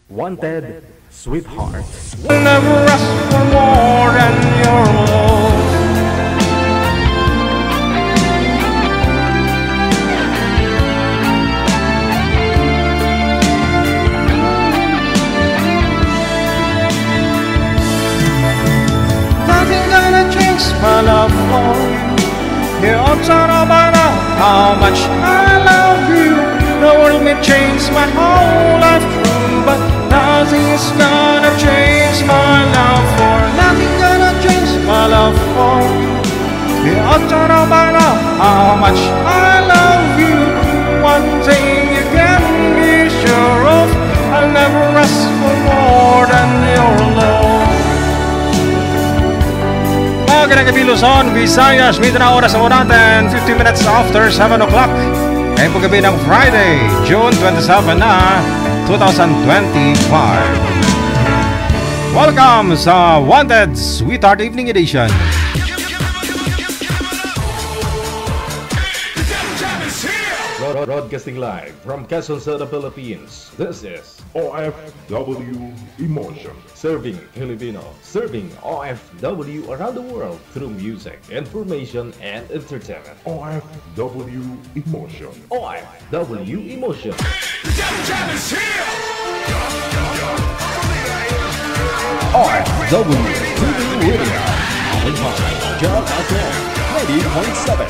Wanted, Sweetheart. Will never ask for more than your love. Nothing gonna change my love for you. You ought to know by now how much I love you. The world may change my whole life through, but nothing is gonna change my love for. Nothing gonna change my love for you. You ought to know by now how much I love you. One thing you can be sure of, I'll never ask for more than your love. Magandang gabi Luzon, Visayas, mid na oras ako natin, 50 minutes after 7 o'clock. Ngayon po gabi ng Friday, June 27 na 2025. Welcome sa Wanted Sweetheart Evening Edition. Broadcasting live from Quezon City, Philippines. This is OFW Emotion. Serving Filipino, serving OFW around the world through music, information, and entertainment. OFW Emotion. OFW Emotion. OFW TV Radio. John FM 90.7.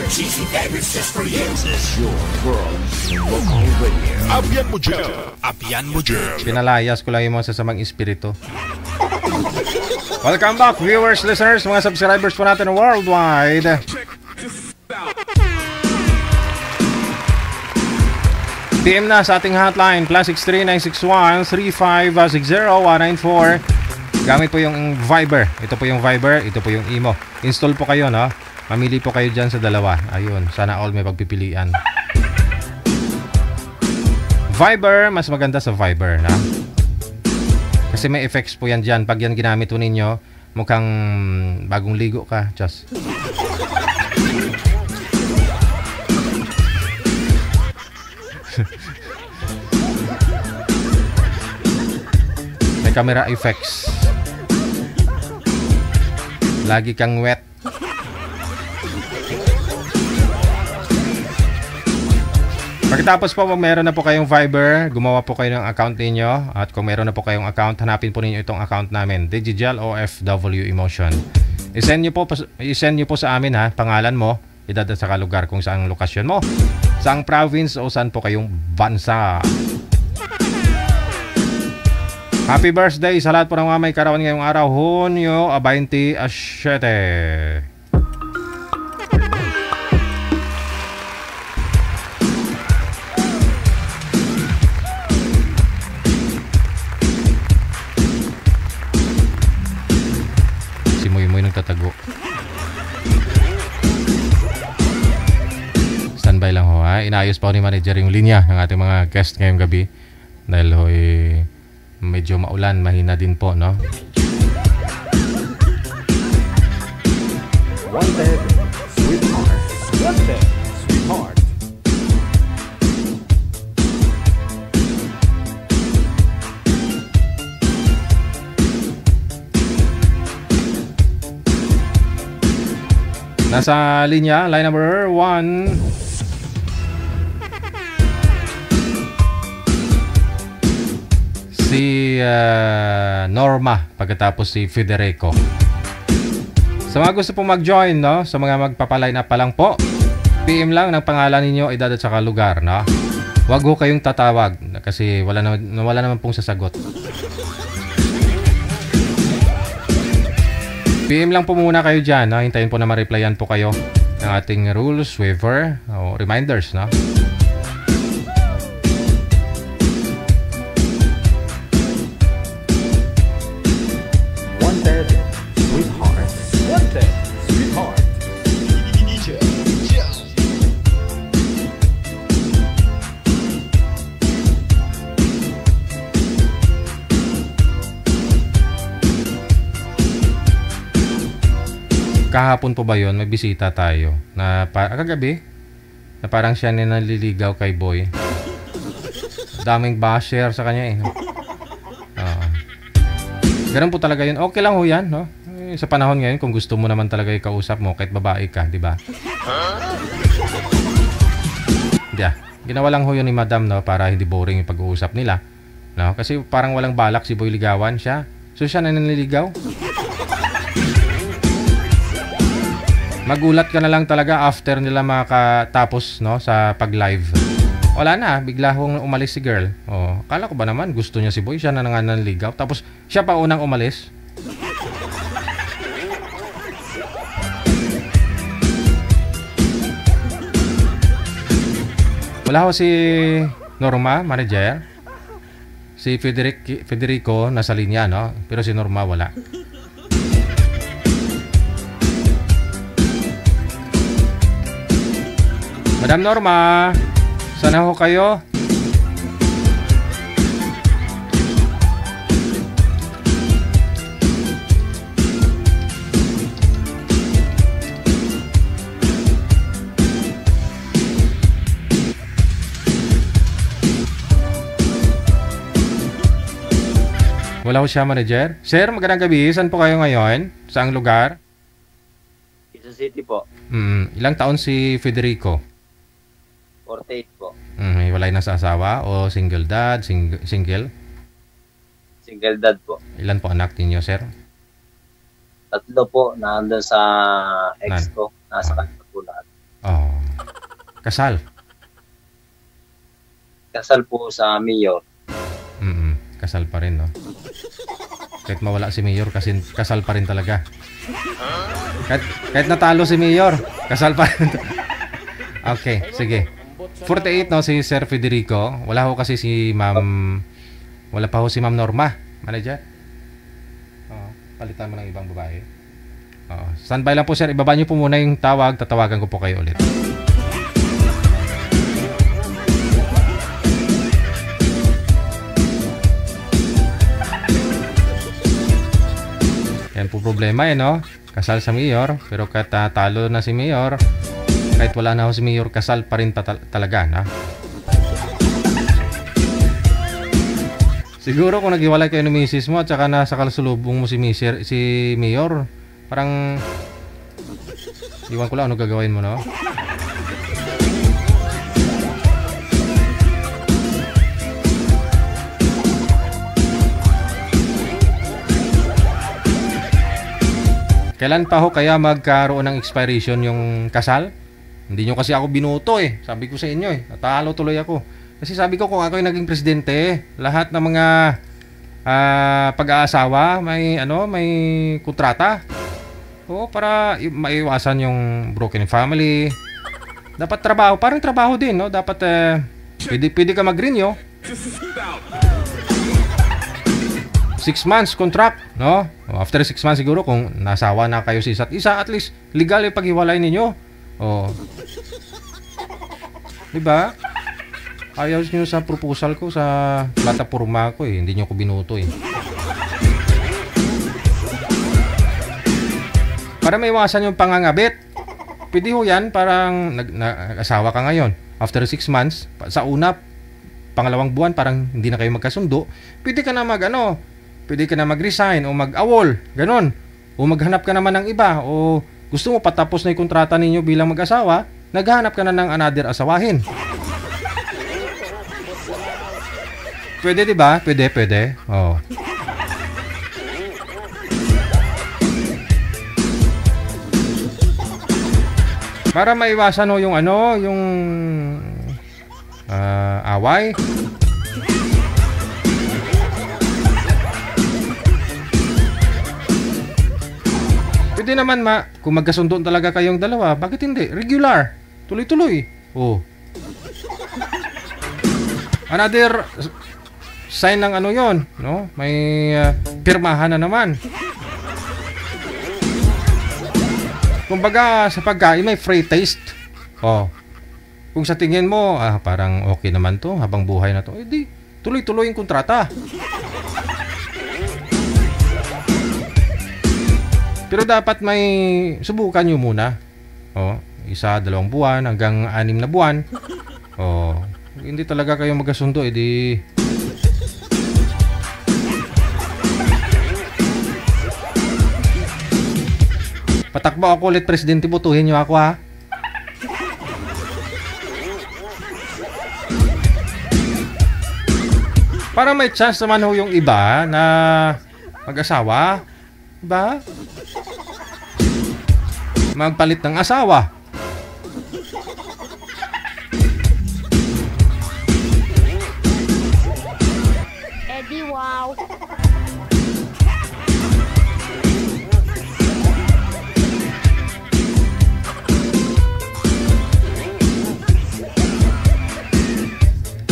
Cheesy favorites just for you. This is your world local radio. Apian mo dyan. Pinalayas ko lang yung mga sasamang espiritu. Welcome back viewers, listeners, mga subscribers po natin worldwide. PM na sa ating hotline +63 961 3560 194. Gamit po yung Viber. Ito po yung Viber, ito po yung Imo. Install po kayo, no? Mamili po kayo dyan sa dalawa. Ayun, sana all may pagpipilian. Viber, mas maganda sa Viber, na? Kasi may effects po yan dyan. Pag yan ginamit po ninyo, mukhang bagong ligo ka. Just. May camera effects. Lagi kang wet. Pagkatapos po, meron na po kayong Viber, gumawa po kayo ng account ninyo. At kung meron na po kayong account, hanapin po ninyo itong account namin, Digigel OFW Emotion. I-send nyo po sa amin, ha, pangalan mo, edad at saka lugar kung saang lokasyon mo, saang province o saan po kayong bansa. Happy birthday sa lahat po ng mga may karawan ngayong araw, Hunyo 27. Tatago. Standby lang ho, ha. Inaayos pa ho ni manager yung linya ng ating mga guest ngayong gabi dahil ho medyo maulan, mahina din po, no? Wanted, Sweetheart. Wanted, Sweetheart. Nasa linya, line number 1. Si Norma, pagkatapos si Federico. Sa mga gusto pong mag-join, no? Sa mga magpapaline up pa lang po, PM lang ng pangalan ninyo, edad at saka lugar, no? Huwag ho kayong tatawag kasi wala naman pong sasagot. PM lang po muna kayo dyan, no? Hintayin po na ma-replyan po kayo ng ating rules, waiver, o reminders, no? Wanted, Sweetheart. Wanted, Sweetheart. kahapon po ba yun, may bisita tayo na kagabi na parang siya na naliligaw kay Boy. Daming basher sa kanya eh. Ganun po talaga yun. Okay lang ho yan, no? Sa panahon ngayon, kung gusto mo naman talaga ikausap mo, kahit babae ka, di ba? Yeah. Ginawa lang ho yun ni Madam, no? Para hindi boring yung pag-uusap nila. No? Kasi parang walang balak si Boy ligawan siya. So siya na nanliligaw. Magulat ka na lang talaga after nila makatapos, no? Sa pag-live. Wala na, bigla hong umalis si girl. Oh, akala ko ba naman gusto niya si Boy, siya na nga nanligaw. Tapos siya pa unang umalis. Wala ho si Norma, manager. Si Federico nasa linya, no? Pero si Norma wala. Madam Norma, sana ho kayo? Wala ko siya, manager. Sir, magandang gabi. Saan po kayo ngayon? Saang lugar? Quezon City po. Ilang taon si Federico? 48 po. Walay na sa asawa o single dad? Single? Single dad po. Ilan po anak ninyo, sir? 3 po. Nandun sa ex ko. Nasa kanila po lahat. Oh. Kasal? Kasal po sa Mayor. Kasal pa rin, no? Kahit mawala si Mayor, kasi kasal pa rin talaga. Kahit natalo si Mayor, kasal pa rin. Okay, sige. 48, no, si Sir Federico. Wala ho kasi si Ma'am... Wala pa ho si Ma'am Norma, manager. Palitan mo ng ibang babae. Standby lang po, sir. Ibaba niyo po muna yung tawag. Tatawagan ko po kayo ulit. Yan po problema eh, no? Kasal sa Mayor, pero kahit talo na si Mayor, kahit wala na ho si Mayor, kasal pa rin talaga, na? Siguro kung naghiwalay kayo ng misis mo at saka nasa kasalubong mo si Mayor, parang iwan ko lang ano gagawin mo, no? Kailan pa ho kaya magkaroon ng expiration yung kasal? Hindi nyo kasi ako binuto eh. Sabi ko sa inyo eh. Natalo tuloy ako. Kasi sabi ko kung ako yung naging presidente, lahat ng mga pag-aasawa may kontrata. O para maiwasan yung broken family. Dapat trabaho, parang trabaho din, no? Dapat pwede ka mag-renew. 6 months contract, no? After 6 months siguro kung nasawa na kayo sa isa't isa, at least legal yung paghiwalay ninyo. Oh. 'Di ba? Ayaw niyo sa proposal ko sa plataforma ko eh, hindi niyo ko binuto eh. Para maiwasan yung pangangabit. Pwede ho 'yan, parang nag-asawa ka ngayon. After 6 months, sa pangalawang buwan parang hindi na kayo magkasundo, pwede ka na pwede ka na mag-resign o mag-awol, ganon. O maghanap ka naman ng iba, o gusto mo patapos na yung kontrata ninyo bilang mag-asawa, naghanap ka na ng another asawahin. Pwede, di ba? Pwede. Oh. Para maiwasan yung away. Pwede naman kung magkasundo talaga kayong dalawa, bakit hindi? Regular. Tuloy-tuloy. Oh. Another sign ng yon, no? May pirmahan na naman. Kumbaga sa pagkain may free taste. Oh. Kung sa tingin mo, parang okay naman to habang buhay na to, edi tuloy-tuloy yung kontrata. Pero dapat may subukan nyo muna. Oh, 1, 2 buwan hanggang 6 na buwan. Oh, hindi talaga kayo magkasundo, edi patakbo ako ulit presidente, botohin nyo ako ha. Para may chance naman ho yung iba na mag-asawa. Diba? Magpalit ng asawa. Eddie, wow.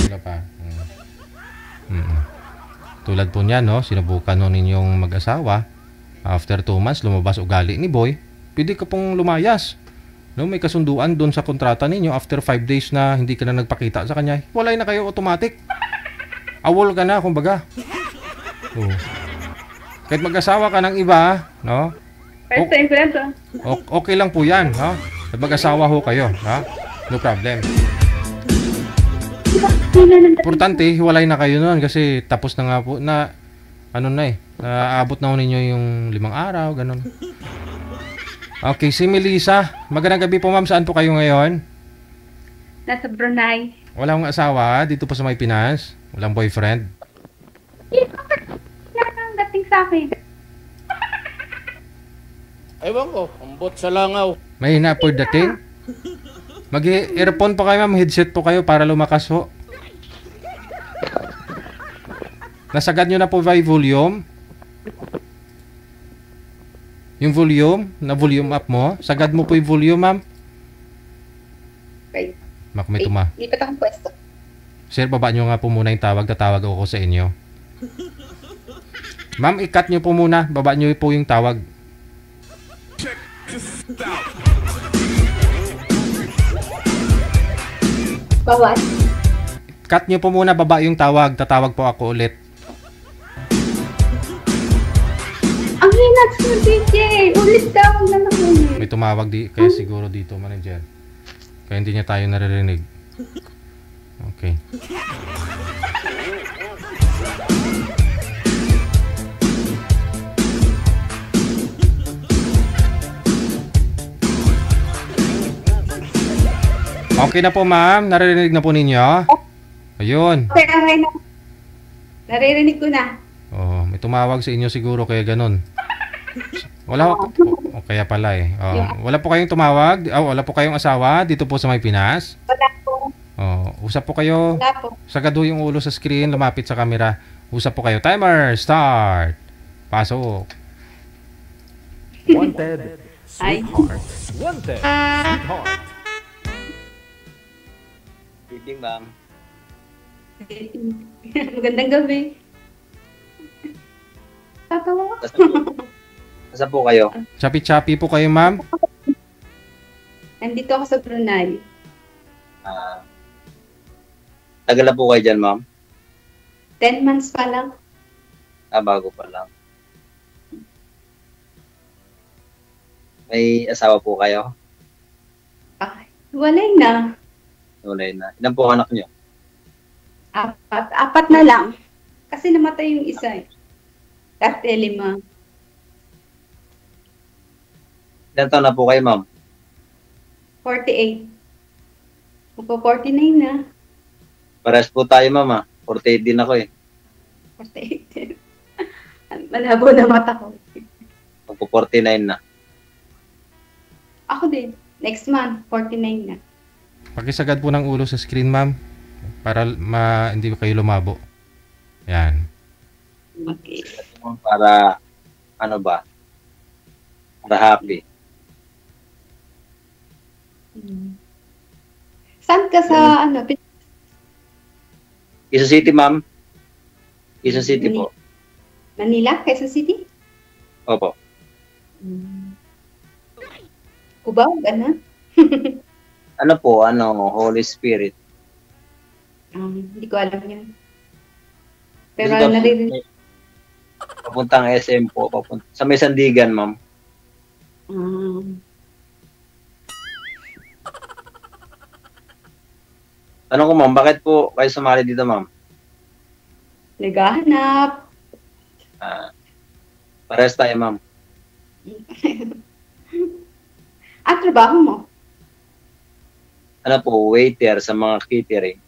Wala pa. Tulad po niyan, no? Sinubukan no ninyong mag-asawa. After 2 months, lumabas ugali ni Boy. Pwede ka pong lumayas. No, may kasunduan doon sa kontrata ninyo. After 5 days na hindi ka na nagpakita sa kanya, walay na kayo automatic. Awol ka na, kumbaga. Oh. Kahit mag-asawa ka ng iba, no? First time ko yan to. Okay lang po yan, ha? At mag-asawa ho kayo, ha? No problem. Importante, hiwalay na kayo noon kasi tapos na nga po na ano na eh, naabot na ho ninyo yung 5 araw, ganun. Okay, si Melissa. Magandang gabi po, ma'am. Saan po kayo ngayon? Nasa Brunei. Wala akong asawa dito pa sa may Pinas. Walang boyfriend. Wala nang dating sa akin. Ewan ko, ambot sa langaw. May hina po dating. Mag-earphone po kayo, ma'am. Headset po kayo para lumakas ho. Nasagad nyo na po ba yung volume? Yung volume? Na-volume up mo? Sagad mo po yung volume, ma'am? Okay. Mak, may tuma. Lipat akong pwesto. Sir, baba nyo nga po muna yung tawag. Tatawag ako sa inyo. Ma'am, i-cut nyo po muna. Baba nyo po yung tawag. Bawat. Cut nyo po muna. Baba yung tawag. Tatawag po ako ulit. Ang hinat mo, DJ. Ulit daw na lang ulit. May tumawag kaya siguro dito, manager. Kaya hindi niya tayo naririnig. Okay. Okay na po, ma'am. Naririnig na po ninyo. Ayun. Okay na. Naririnig ko na. Oh, may tumawag sa inyo siguro kaya ganun. Wala po. O kaya pala eh. Oh, wala po kayong tumawag? Wala po kayong asawa dito po sa may Pinas? Wala po. Oh, usap po kayo. Wala po. Sagado yung ulo sa screen, lumapit sa camera. Usap po kayo. Timer, start. Pasok. Wanted, Ay. sweetheart. Wanted, sweetheart. Evening, ma'am. Magandang gabi. Tatawa ko. Nasaan po kayo? Chapi-chapi po kayo, ma'am. Nandito ako sa Brunei. Tagal na po kayo dyan, ma'am? 10 months pa lang. Bago pa lang. May asawa po kayo? Ay, walay na. Wala na. Ilan po ang anak niyo? 4 na lang. Kasi namatay yung isa eh. Dati 5. Ilan taon na po kayo, ma'am? 48. Magpo-49 na. Parehas po tayo, ma'am. 48 din ako eh. 48. Malabo na mata ko. Magpo-49 na. Ako din. Next month, 49 na. Pakisagad po ng ulo sa screen, ma'am. Para hindi kayo lumabo. Yan. Okay. Para, ano ba? Para happy. Saan ka sa, ano? Quezon City, ma'am. Quezon City po. Manila? Quezon City? Opo. Cubao? Gana? Ano po? Holy Spirit. Hindi ko alam yun. Pero Dito, naririnig. papuntang SM po. Sa may Sandigan, ma'am. Um, Tanong ko, ma'am, bakit po kayo sumali dito, ma'am? Naghahanap. Parehas tayo, ma'am. At trabaho mo? Ano po, waiter sa mga catering.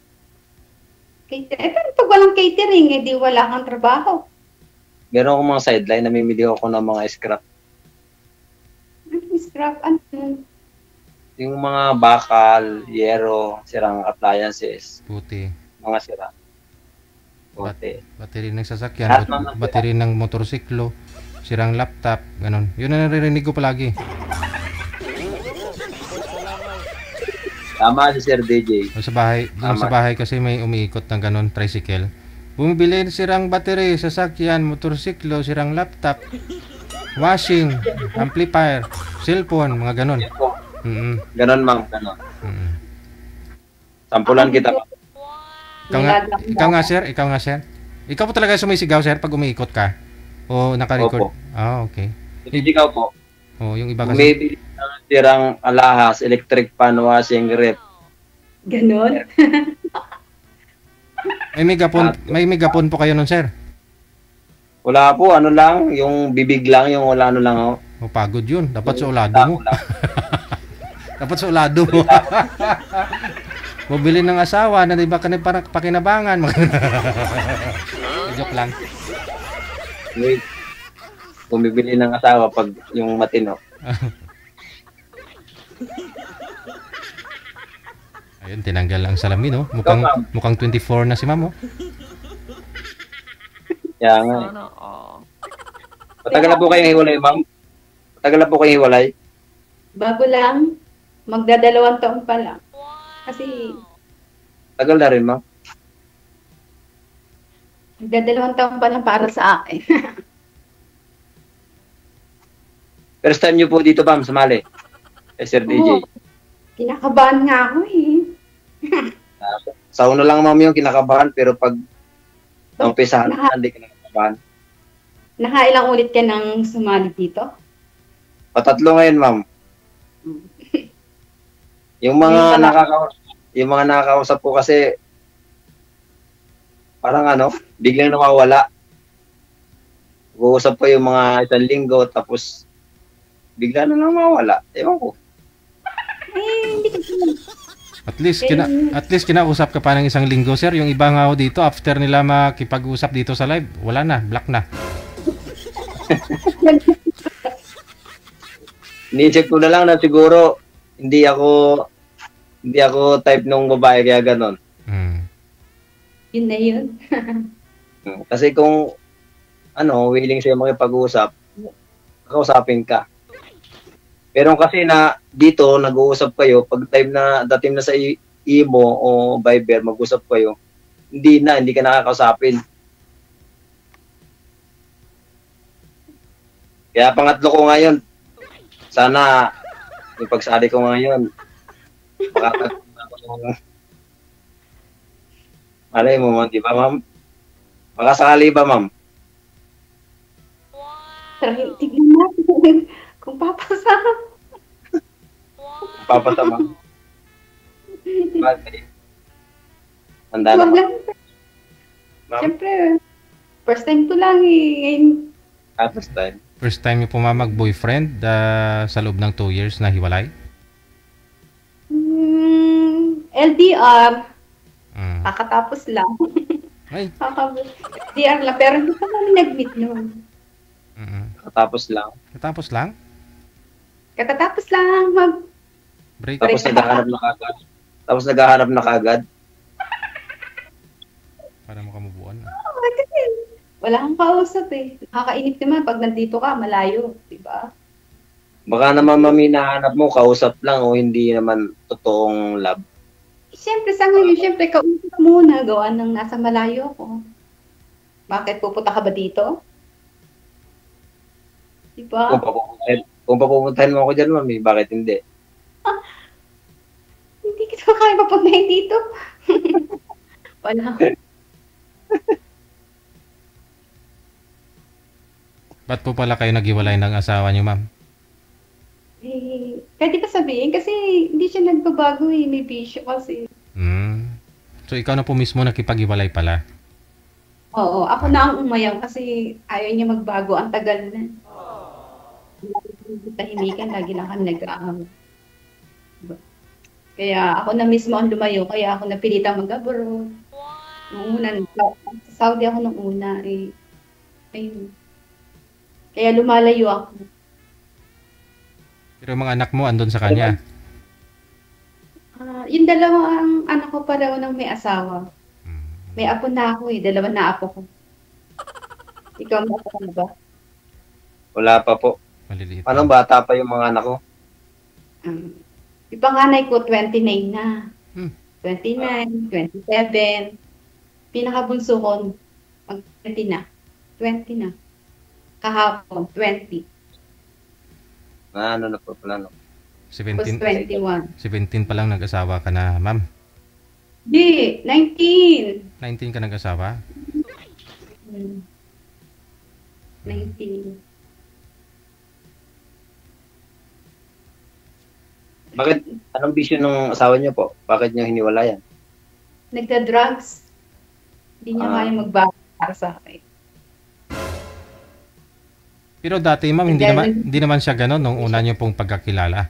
Catering. Pero pag walang catering, edi wala kang trabaho. Meron akong mga sideline, namimili ako ng mga scrap. Scrap, ano? Yung mga bakal, yero, sirang appliances, Puti. mga sira. Bote. Battery ng sasakyan, Lahat naman sila. battery ng motorsiklo, sirang laptop, ganun. Yun ang naririnig ko palagi. Tama si Sir DJ. Sa bahay, doon sa bahay kasi may umiikot ng ganun, tricycle. Bumibili sirang battery, sasakyan, motorsiklo, sirang laptop, washing, amplifier, cellphone, mga ganun. Ganon, ma'am, ganon. Mm. Sampulan kita. Ikaw nga sir, ikaw po talaga sumisigaw sir pag umiikot ka? O naka-record? Opo. Ah, okay. Ikaw po. Oh, yung iba kasi. Bumibili ng sirang alahas, electric fan, washing, rep. Ganon. May megapon po kayo nun sir? Wala po, ano lang, yung bibig lang, yung wala ano lang ako. O pagod yun, dapat sa ulado mo. Dapat sa ulado mo. Bumili ng asawa na iba ka na parang pakinabangan. Joke lang. Wait. Bumibili ng asawa pag yung matino. Ayun, tinanggal ang salamin, oh. Mukhang 24 na si ma'am, oh. Kaya nga. Matagal na po kayong hiwalay, ma'am? Matagal na po kayong hiwalay? Bago lang. Magdadalawang taon pa lang. Kasi Tagal na rin, ma'am. magdadalawang taon pa lang para sa akin. First time niyo po dito, ma'am, sumali. Sir DJ. Oo. Kinakabahan nga ako eh. Sa una lang, ma'am, yung kinakabahan, pero pag umpisahan na, hindi kinakabahan. Nakailang ulit ka nang sumali dito? Patatlo ngayon, ma'am. Yung mga nakakausap ko kasi parang ano, biglang nawawala. Uusap ko yung mga isang linggo tapos bigla na lang mawala. Ewan ko. Eh, hindi ko At least kinausap ka pa ng isang linggo, sir. Yung iba nga ho dito, after nila makipag-usap dito sa live, wala na, black na. Iniisip ko na lang na siguro hindi ako type ng babae kaya ganon. Yun na yun. Kasi kung willing siya makipag-usap, kausapin ka. Pero kasi na dito nag-uusap kayo, pag dating na sa imo o Viber mag-usap kayo, hindi ka nakakausapin. Kaya pangatlo ko ngayon, sana yung pagsali ko ngayon, makakatawa ako ng malay mo, di ba, ma'am? Makasakali ba, ma'am? Tignan natin kung papasa. Papasa, ma'am. Bakit? Handa na, Wag ma'am. lang. Siyempre, first time ko lang eh. Ngayon, First time. First time niyo po mag-boyfriend sa loob ng 2 years na hiwalay? LDR. Kakatapos lang. Ay. LDR lang. Pero hindi pa kami nag-meet noon. Katapos lang. Katapos lang? Kakatapos lang Break. Tapos naghahanap na kagad. Tapos naghahanap na kagad. Para makamubuan. Kasi wala kang kausap eh. Nakakainip naman pag nandito ka, malayo. Diba? Baka naman maminahanap mo, kausap lang o hindi naman totoong love. Siyempre sa ngayon, siyempre kausap muna. Gawa ng nasa malayo ako. Bakit pupunta ka ba dito? Diba? Kung papupuntahin mo ako dyan, mami, bakit hindi? Hindi kita kaya papuntahin dito. Wala. Ba't po pala kayo naghiwalay ng asawa niyo, ma'am? Pwede ka sabihin kasi hindi siya nagbabago eh. May bisyo kasi. So, ikaw na po mismo nakipag-iwalay pala. Oo, ako na ang umayaw kasi ayaw niya magbago. Ang tagal na. Tahimikan, lagi lang kami nag-aaway. Kaya ako na mismo ang lumayo. Kaya ako napilitang mag-abroad. Nung una, sa Saudi ako nung una. Ayun. Kaya lumalayo ako. Pero yung mga anak mo andun sa kanya. Yung dalawang anak ko pa daw nang may asawa. May apo na ako eh. Dalawa na apo ko. Ikaw may apo ka na ba? Wala pa po. Maliliit. Anong bata pa yung mga anak ko? Yung panganay ko, 29 na. Hmm. 29, 27. Pinakabunso ko, mag 20 na. 20 na. Kahapon, 20. Ano na po pala, no? Tapos 17 pa lang nag-asawa ka na, ma'am. Di, 19. 19 ka nag-asawa? 19. Bakit? Anong bisyo ng asawa niyo po? Bakit niyo hiniwalayan? Nagda-drugs. Hindi niya kaya magbago para sa akin. Pero dati, ma'am, hindi naman siya gano'n nung una niyo pong pagkakilala.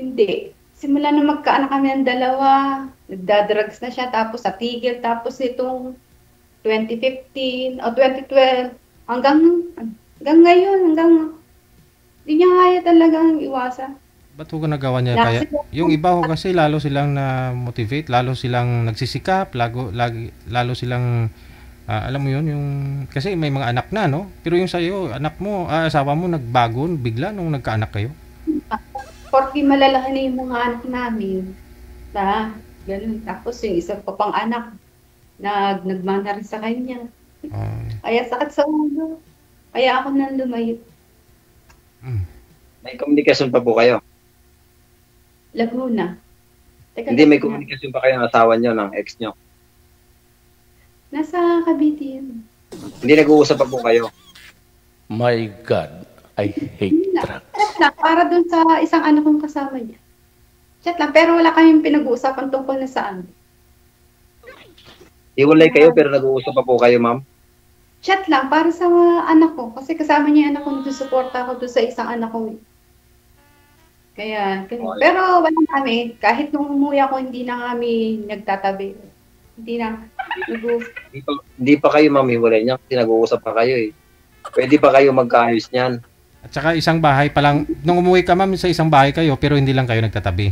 Hindi. Simula na magkaanak kami ng dalawa, nagda-drugs na siya, tapos natigil, tapos itong 2015 o 2012, hanggang ngayon, hindi niya kaya talagang iwasan. Ba't ho nagawa niya kaya? Yung iba ho kasi lalo silang na-motivate, lalo silang nagsisikap, lalo silang, alam mo yun, yung, kasi may mga anak na, no? Pero yung sa'yo, asawa mo nagbago bigla nung nagkaanak kayo? Porque malalaki na yung mga anak namin. Ganun. Tapos yung isa pa pang anak, nagmana rin sa kanya. Kaya sakit sa ulo. Kaya ako nang lumayo. May komunikasyon pa po kayo? Laguna. Hindi, may komunikasyon pa kayo ng asawa niyo, ng ex niyo? Nasa Cavite yun. Hindi nag-uusap pa po kayo? My God, I hate drugs. Chat lang, para dun sa isang anak kong kasama niya. Chat lang, pero wala kaming pinag-uusapan tungkol na saan. Iwalay kayo pero nag-uusap pa po kayo, ma'am? Chat lang, para sa anak ko. Kasi kasama niya yung anak ko, susuporta ako dun sa isang anak ko. Kaya, pero wala kami. Kahit nung umuwi ako, hindi na kami nagtatabi. Hindi na. Hindi pa kayo, ma'am, iwalay niya kasi nag-uusap pa kayo eh. Pwede pa kayo magkaayos niyan. At saka isang bahay pa lang, nung umuwi ka, ma'am, sa isang bahay kayo, pero hindi lang kayo nagtatabi.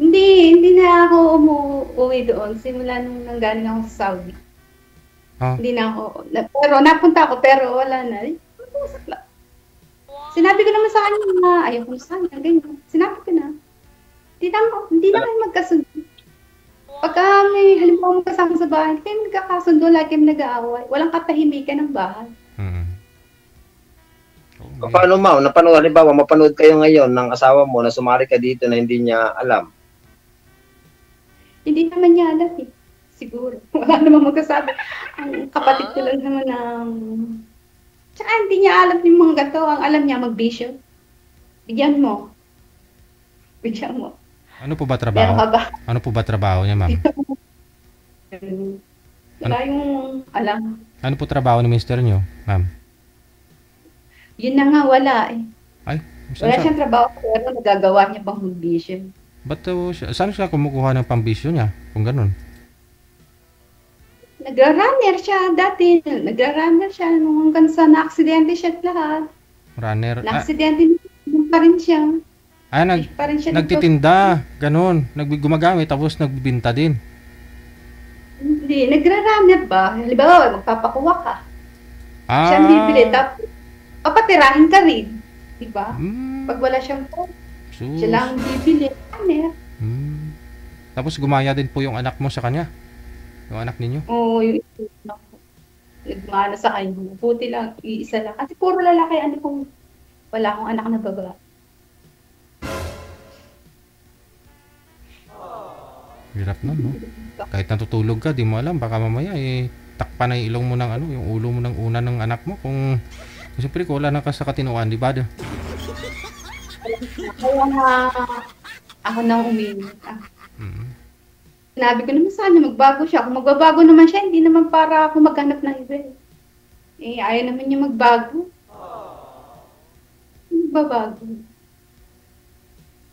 Hindi na ako umuwi doon. Simula nung nanggaling ako sa Saudi. Hindi na ako. Pero napunta ako, pero wala na. Mag-uusap lang. Sinabi ko naman sa kanya na ayaw ko na sa kanya. Ganyan. Sinabi ko na. Hindi na kayo magkasundo. Pagka may halimbawa magkasama sa bahay, hindi kayo nagkakasundo, lagi kami nag-aaway. Walang katahimikan ng bahay. Paano, ma'am? Halimbawa, mapanood kayo ngayon ng asawa mo na sumali ka dito na hindi niya alam. Hindi naman niya alam eh. Siguro. Wala namang magkasabi. Ang kapatid ko lang naman ng... Tsaka hindi niya alam yung mga gato. Ang alam niya magbisyo. Bigyan mo. Ano po ba trabaho? Ano po ba trabaho niya, ma'am? Wala yung alam. Ano po trabaho ng mister niyo, ma'am? Yun na nga, wala eh. Ay, wala siyang trabaho pero nagagawa niya pang magbisyo. Ba't saan siya kumukuha ng pambisyo niya? Kung ganun? Nagra-runner siya dati. Nagra-runner siya nung hanggang sa na-aksidente siya at lahat. Runner? Na-aksidente pa rin siya. Nagtitinda. Ganun. Gumagamit tapos nagbibinta din. Hindi. Nagra-runner ba? Halimbawa, magpapakuha ka. Siya ang bibili. Tapos, papatirahin ka rin. Diba? Pag wala siyang phone, siya lang bibili. Runner. Tapos gumaya din po yung anak mo sa kanya? Yung anak ninyo? Oo, yung anak ko. Nagmana sa kanya. Buti lang, iisa lang. Kasi puro lalaki, wala akong anak na babae. Hirap nun, no? Kahit natutulog ka, di mo alam. Baka mamaya, takpan na yung ilong mo ng yung ulo mo ng una ng anak mo. Siyempre, kung wala na ka sa katinuan, di ba? Kaya nga, ako nang uminit. Mm. Sinabi ko naman sana magbago siya. Kung magbabago naman siya, hindi naman para ako maghanap ng iba. Ayaw naman niya magbago. Magbabago.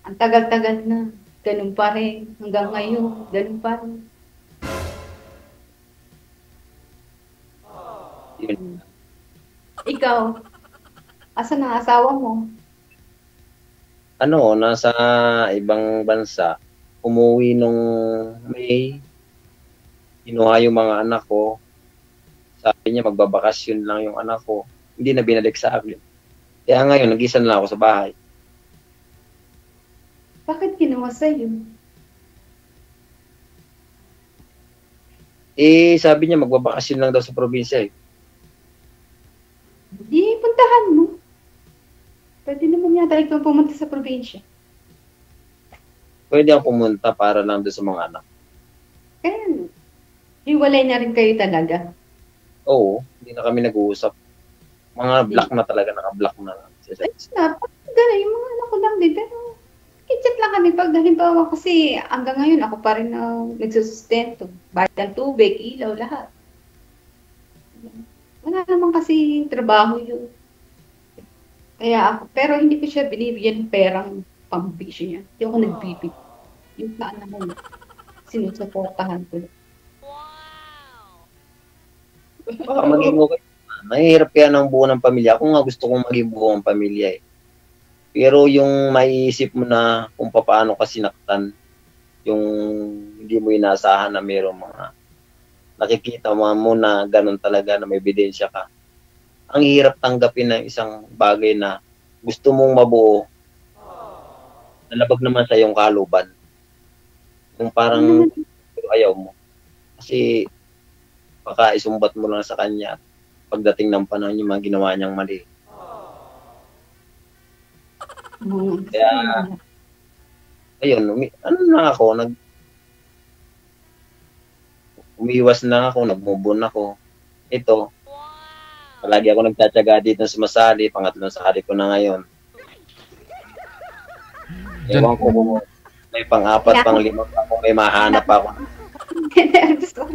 Ang tagal-tagal na. Ganun pa rin. Hanggang ngayon, ganun pa rin. Ikaw, asan ang asawa mo? Nasa ibang bansa. Umuwi nung May. Kinuha yung mga anak ko. Sabi niya magbabakasyon lang yung anak ko. Hindi na binalik sa akin. Kaya ngayon, nag-isa na lang ako sa bahay. Bakit kinuha sa'yo? Sabi niya magbabakasyon lang daw sa probinsya. Di, puntahan mo. Pwede naman yata ikaw pumunta sa probinsya. Pwede ako pumunta para lang doon sa mga anak. Kaya, hiwalay na rin kayo talaga. Oo, hindi na kami nag-uusap. Mga block na talaga, naka-block na lang. Gano'n, yung mga anak ko lang din. Pero, kitchat lang kami pag halimbawa kasi hanggang ngayon ako pa rin nagsusustento. Bayad ng tubig, ilaw, lahat. Wala naman kasi trabaho yun. Kaya ako, pero hindi ko siya binibigyan ng perang pambisyo niya. Hindi ako nagbibig. Yung saan naman, sinusuportahan ko. Baka maging okay. Mahirap kaya ng buo ng pamilya. Ako nga gusto kong maging buo ng pamilya. Pero yung maiisip mo na kung paano ka sinaktan, yung hindi mo inaasahan na mayroong mga nakikita mo na ganun talaga, na may ebidensya ka. Ang hirap tanggapin ng isang bagay na gusto mong mabuo, nalabag naman sa iyong kaluban. Yung parang ayaw mo. Kasi baka isumbat mo lang sa kanya at pagdating ng panahon yung mga ginawa niyang mali. Kaya, ayun, umiwas na ako, nag-move on ako. Ito, palagi ako nagtatyaga dito sa sumasali, pangatlong sali ko na ngayon. Ewan ko kung may pang-apat, pang-lima pa kung may mahanap ako.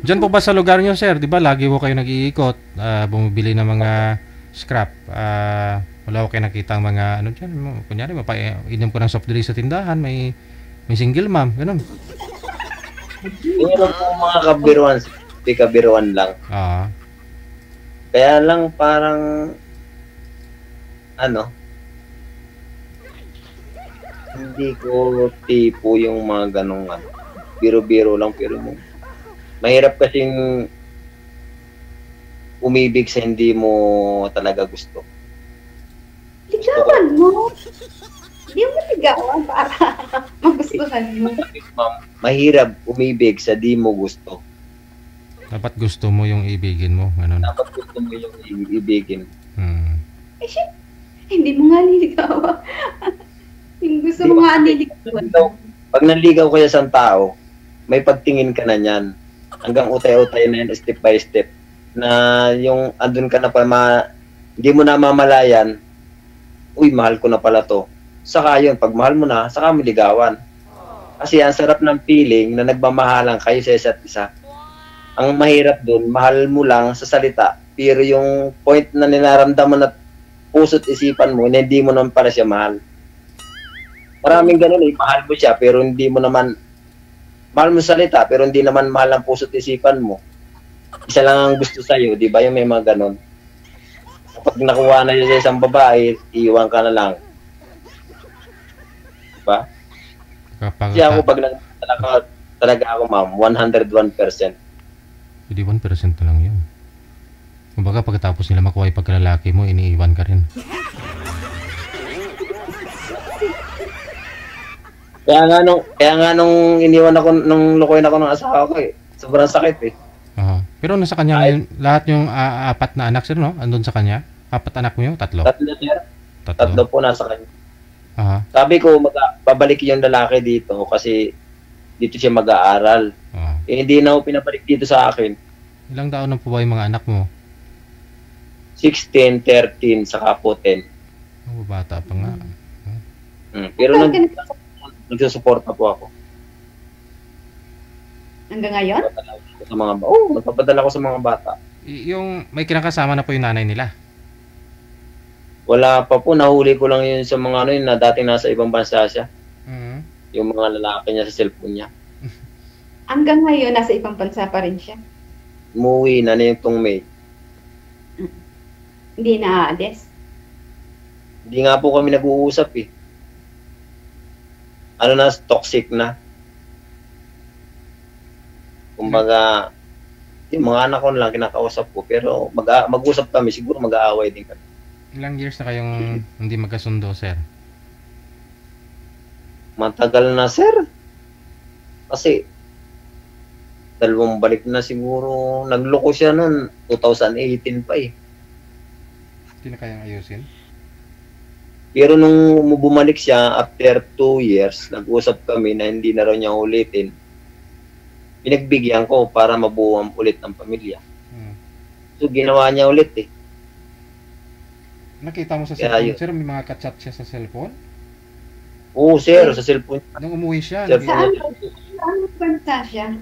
Diyan po ba sa lugar nyo, sir? Di ba lagi po kayo nag-iikot, bumibili ng mga scrap. Wala ko kayo nakita ang mga ano dyan. Kunyari, inom ko ng soft drinks sa tindahan, may single mom, ganun. Meron po mga kabiruan, di kabiruan lang. Kaya lang parang hindi ko tipo yung mga ganong biro-biro lang, pero mahirap kasing umibig sa hindi mo talaga gusto. Ligawan mo. Hindi mo ligawan para magustuhan mo. Mahirap umibig sa di mo gusto. Dapat gusto mo yung ibigin mo. Ganun. Dapat gusto mo yung ibigin. Hindi mo nga niligawan. Yung gusto mo nga niligawan. Pag nanligaw ka sa tao, may pagtingin ka na niyan. Hanggang utay-utay na yan, step by step. Na yung andun ka na pa, hindi mo na mamalayan, uy, mahal ko na pala to. Saka yun, pag mahal mo na, saka mo ligawan. Kasi ang sarap ng feeling na nagmamahalan kayo sa isa't isa. Ang mahirap dun, mahal mo lang sa salita, pero yung point na ninaramdaman at puso't isipan mo, hindi mo naman para siya mahal. Maraming ganun mahal mo siya, pero hindi mo naman, mahal mo sa salita, pero hindi naman mahal ang puso't isipan mo. Isa lang ang gusto sa'yo, di ba? Yung may mga ganun. Kapag nakuha na siya sa isang babae, iiwan ka na lang. Diba? Kasi ako, pag talaga ako, ma'am, 101%. Hindi 1% na lang yun. Kumbaga, pagkatapos nila makuha yung pagkalalaki mo, iniiwan ka rin. Kaya nga nung iniwan ako, nung lukuin ako ng asawa ko sobrang sakit Pero nasa kanya ngayon, lahat yung apat na anak sir, no? Andun sa kanya? Apat anak mo yun? Tatlo? Tatlo po nasa kanya. Sabi ko, babalik yung lalaki dito kasi dito siya mag-aaral. Hindi na ako pinabalik dito sa akin. Ilang taon na po ba yung mga anak mo? 16, 13, saka po 10. Bata pa nga. Pero nagsusuporta po ako. Hanggang ngayon? Nagpapadala ko sa mga bata. Yung may kinakasama na po yung nanay nila. Wala pa po, nahuli ko lang yun sa mga ano yun na dating nasa ibang bansa siya. Mm. Yung mga lalaki niya sa cellphone niya. Hanggang ngayon, nasa ibang bansa pa rin siya. Umuwi na nitong May. Hindi na aalis. Hindi nga po kami nag-uusap eh. Ano na, toxic na. Kumbaga, yung mga anak ko na lang kinakausap ko, pero mag-usap kami, siguro mag-aaway din kami. Ilang years na kayong hindi magkasundo, sir? Matagal na, sir. Kasi, 2 balik na siguro. Nagloko siya noon, 2018 pa eh. Hindi na kayang ayusin? Pero nung bumalik siya, after 2 years, nag-usap kami na hindi na raw niya ulitin. Pinagbigyan ko para mabuo ulit ng pamilya. So, ginawa niya ulit eh. Nakita mo sa Kaya cellphone, sir? May mga kachat siya sa cellphone? Oo, sir, sa cellphone. Nung umuwi siya, Sir, Saan bansa siya?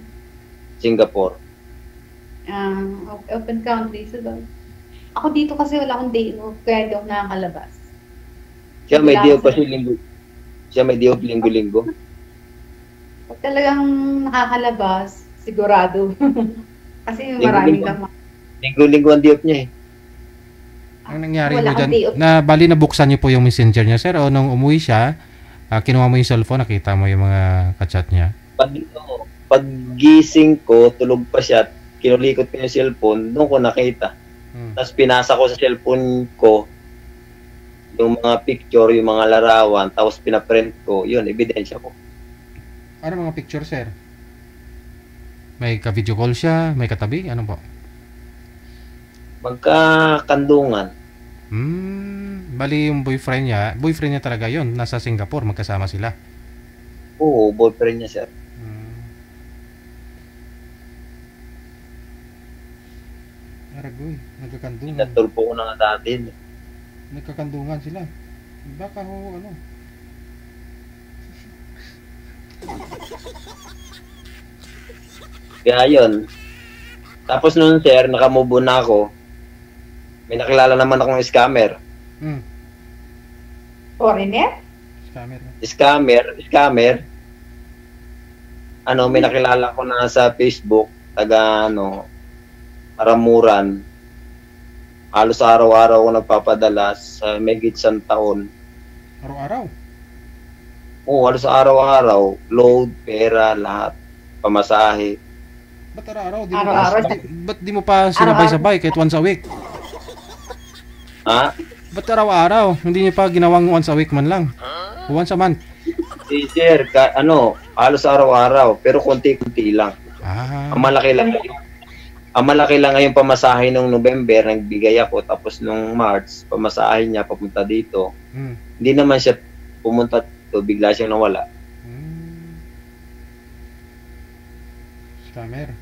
Singapore. Open country. So, ako dito kasi wala akong day off, kaya di ako nakakalabas. Siya may day off kasi linggo. Siya may day off linggo-linggo. Pag talagang nakakalabas, sigurado. Kasi maraming kama. Linggo-linggo ang day off niya eh. ang nangyari Wala mo akong dyan, day off. na bali nabuksan niyo po yung messenger niya, sir, o nung umuwi siya, kinuha mo yung cellphone, nakita mo yung mga kachat niya? Pag gising ko, tulog pa siya, kinulikot ko yung cellphone, doon ko nakita. Tapos pinasa ko sa cellphone ko yung mga picture, yung mga larawan, tapos pinaprint ko, yun, ebidensya ko. Ano mga picture, sir? May ka-video call siya, may katabi, ano po? Magkakandungan. Bali yung boyfriend niya talaga yon, nasa Singapore, magkasama sila. Oo, boyfriend niya, sir. Aragoy, nagkakandungan. Natulpo ko na nga dati. Nagkakandungan sila. Baka ho, ano? Kaya yun. Tapos noon, sir, nakamove na ako. May nakilala naman akong scammer. Foreigner? Scammer. Ano, may nakilala ko na sa Facebook, taga, Aramuran. Halos araw-araw ako nagpapadala sa may gitsang taon. Araw-araw? Oo, halos araw-araw. Load, pera, lahat. Pamasahe. Ba't araw-araw? Ba't di mo pa sinabay-sabay kahit once a week? Ha? Ba't araw-araw? Hindi niyo pa ginawang once a week man lang? Once a month? Sir, halos araw-araw. Pero konti-konti lang. Ang malaki lang ngayong pamasahe nung November, nagbigay ako. Tapos nung March, pamasahe niya papunta dito. Hindi naman siya pumunta dito, bigla siyang nawala. Scammer.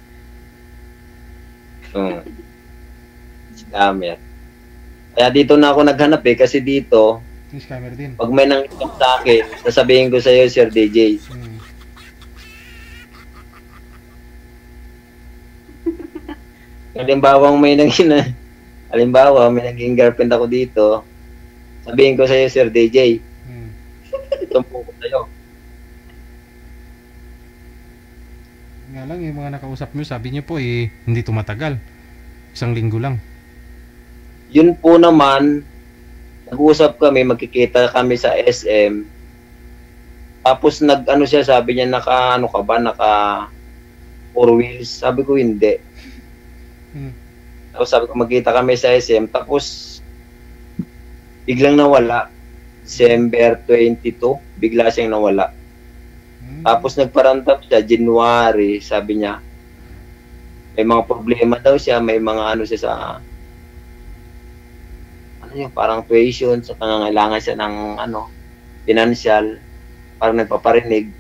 Scammer. Kaya dito na ako naghanap kasi dito, scammer din. Pag may nangyayari sa akin, sasabihin ko sa iyo, Sir DJ. Halimbawa, may naging girlfriend ako dito, sabihin ko sa iyo, Sir DJ. Tumpo ko sa'yo. Nga lang, yung mga nakausap nyo, sabi nyo po, hindi tumatagal. 1 linggo lang. Yun po naman, nag-uusap kami, magkikita kami sa SM. Tapos siya, sabi niya, naka 4 wheels. Sabi ko, hindi. Tapos sabi ko, magkita kami sa SM. Tapos, biglang nawala. December 22, bigla siyang nawala. Tapos nagparantap siya, January, sabi niya, may mga problema daw siya, may mga siya sa, parang tuition, sa pangangailangan siya ng, financial, parang nagpaparinig.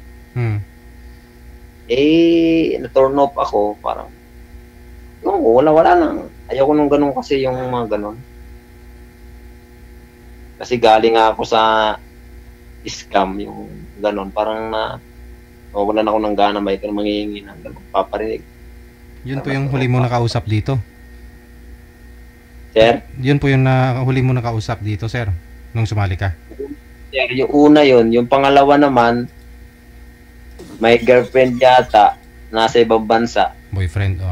Na-turn off ako, parang, wala lang. Ayoko nung ganun kasi yung mga ganun. Kasi galing nga ako sa scam, yung ganon. Parang wala na ako ng gana, may ka manghihingi ng paparinig. Yun po yung huli mo nakausap dito. Sir? Yun po yung huli mo nakausap dito, sir, nung sumali ka. Sir, yung una yun. Yung pangalawa naman, may girlfriend yata, nasa ibang bansa. Boyfriend,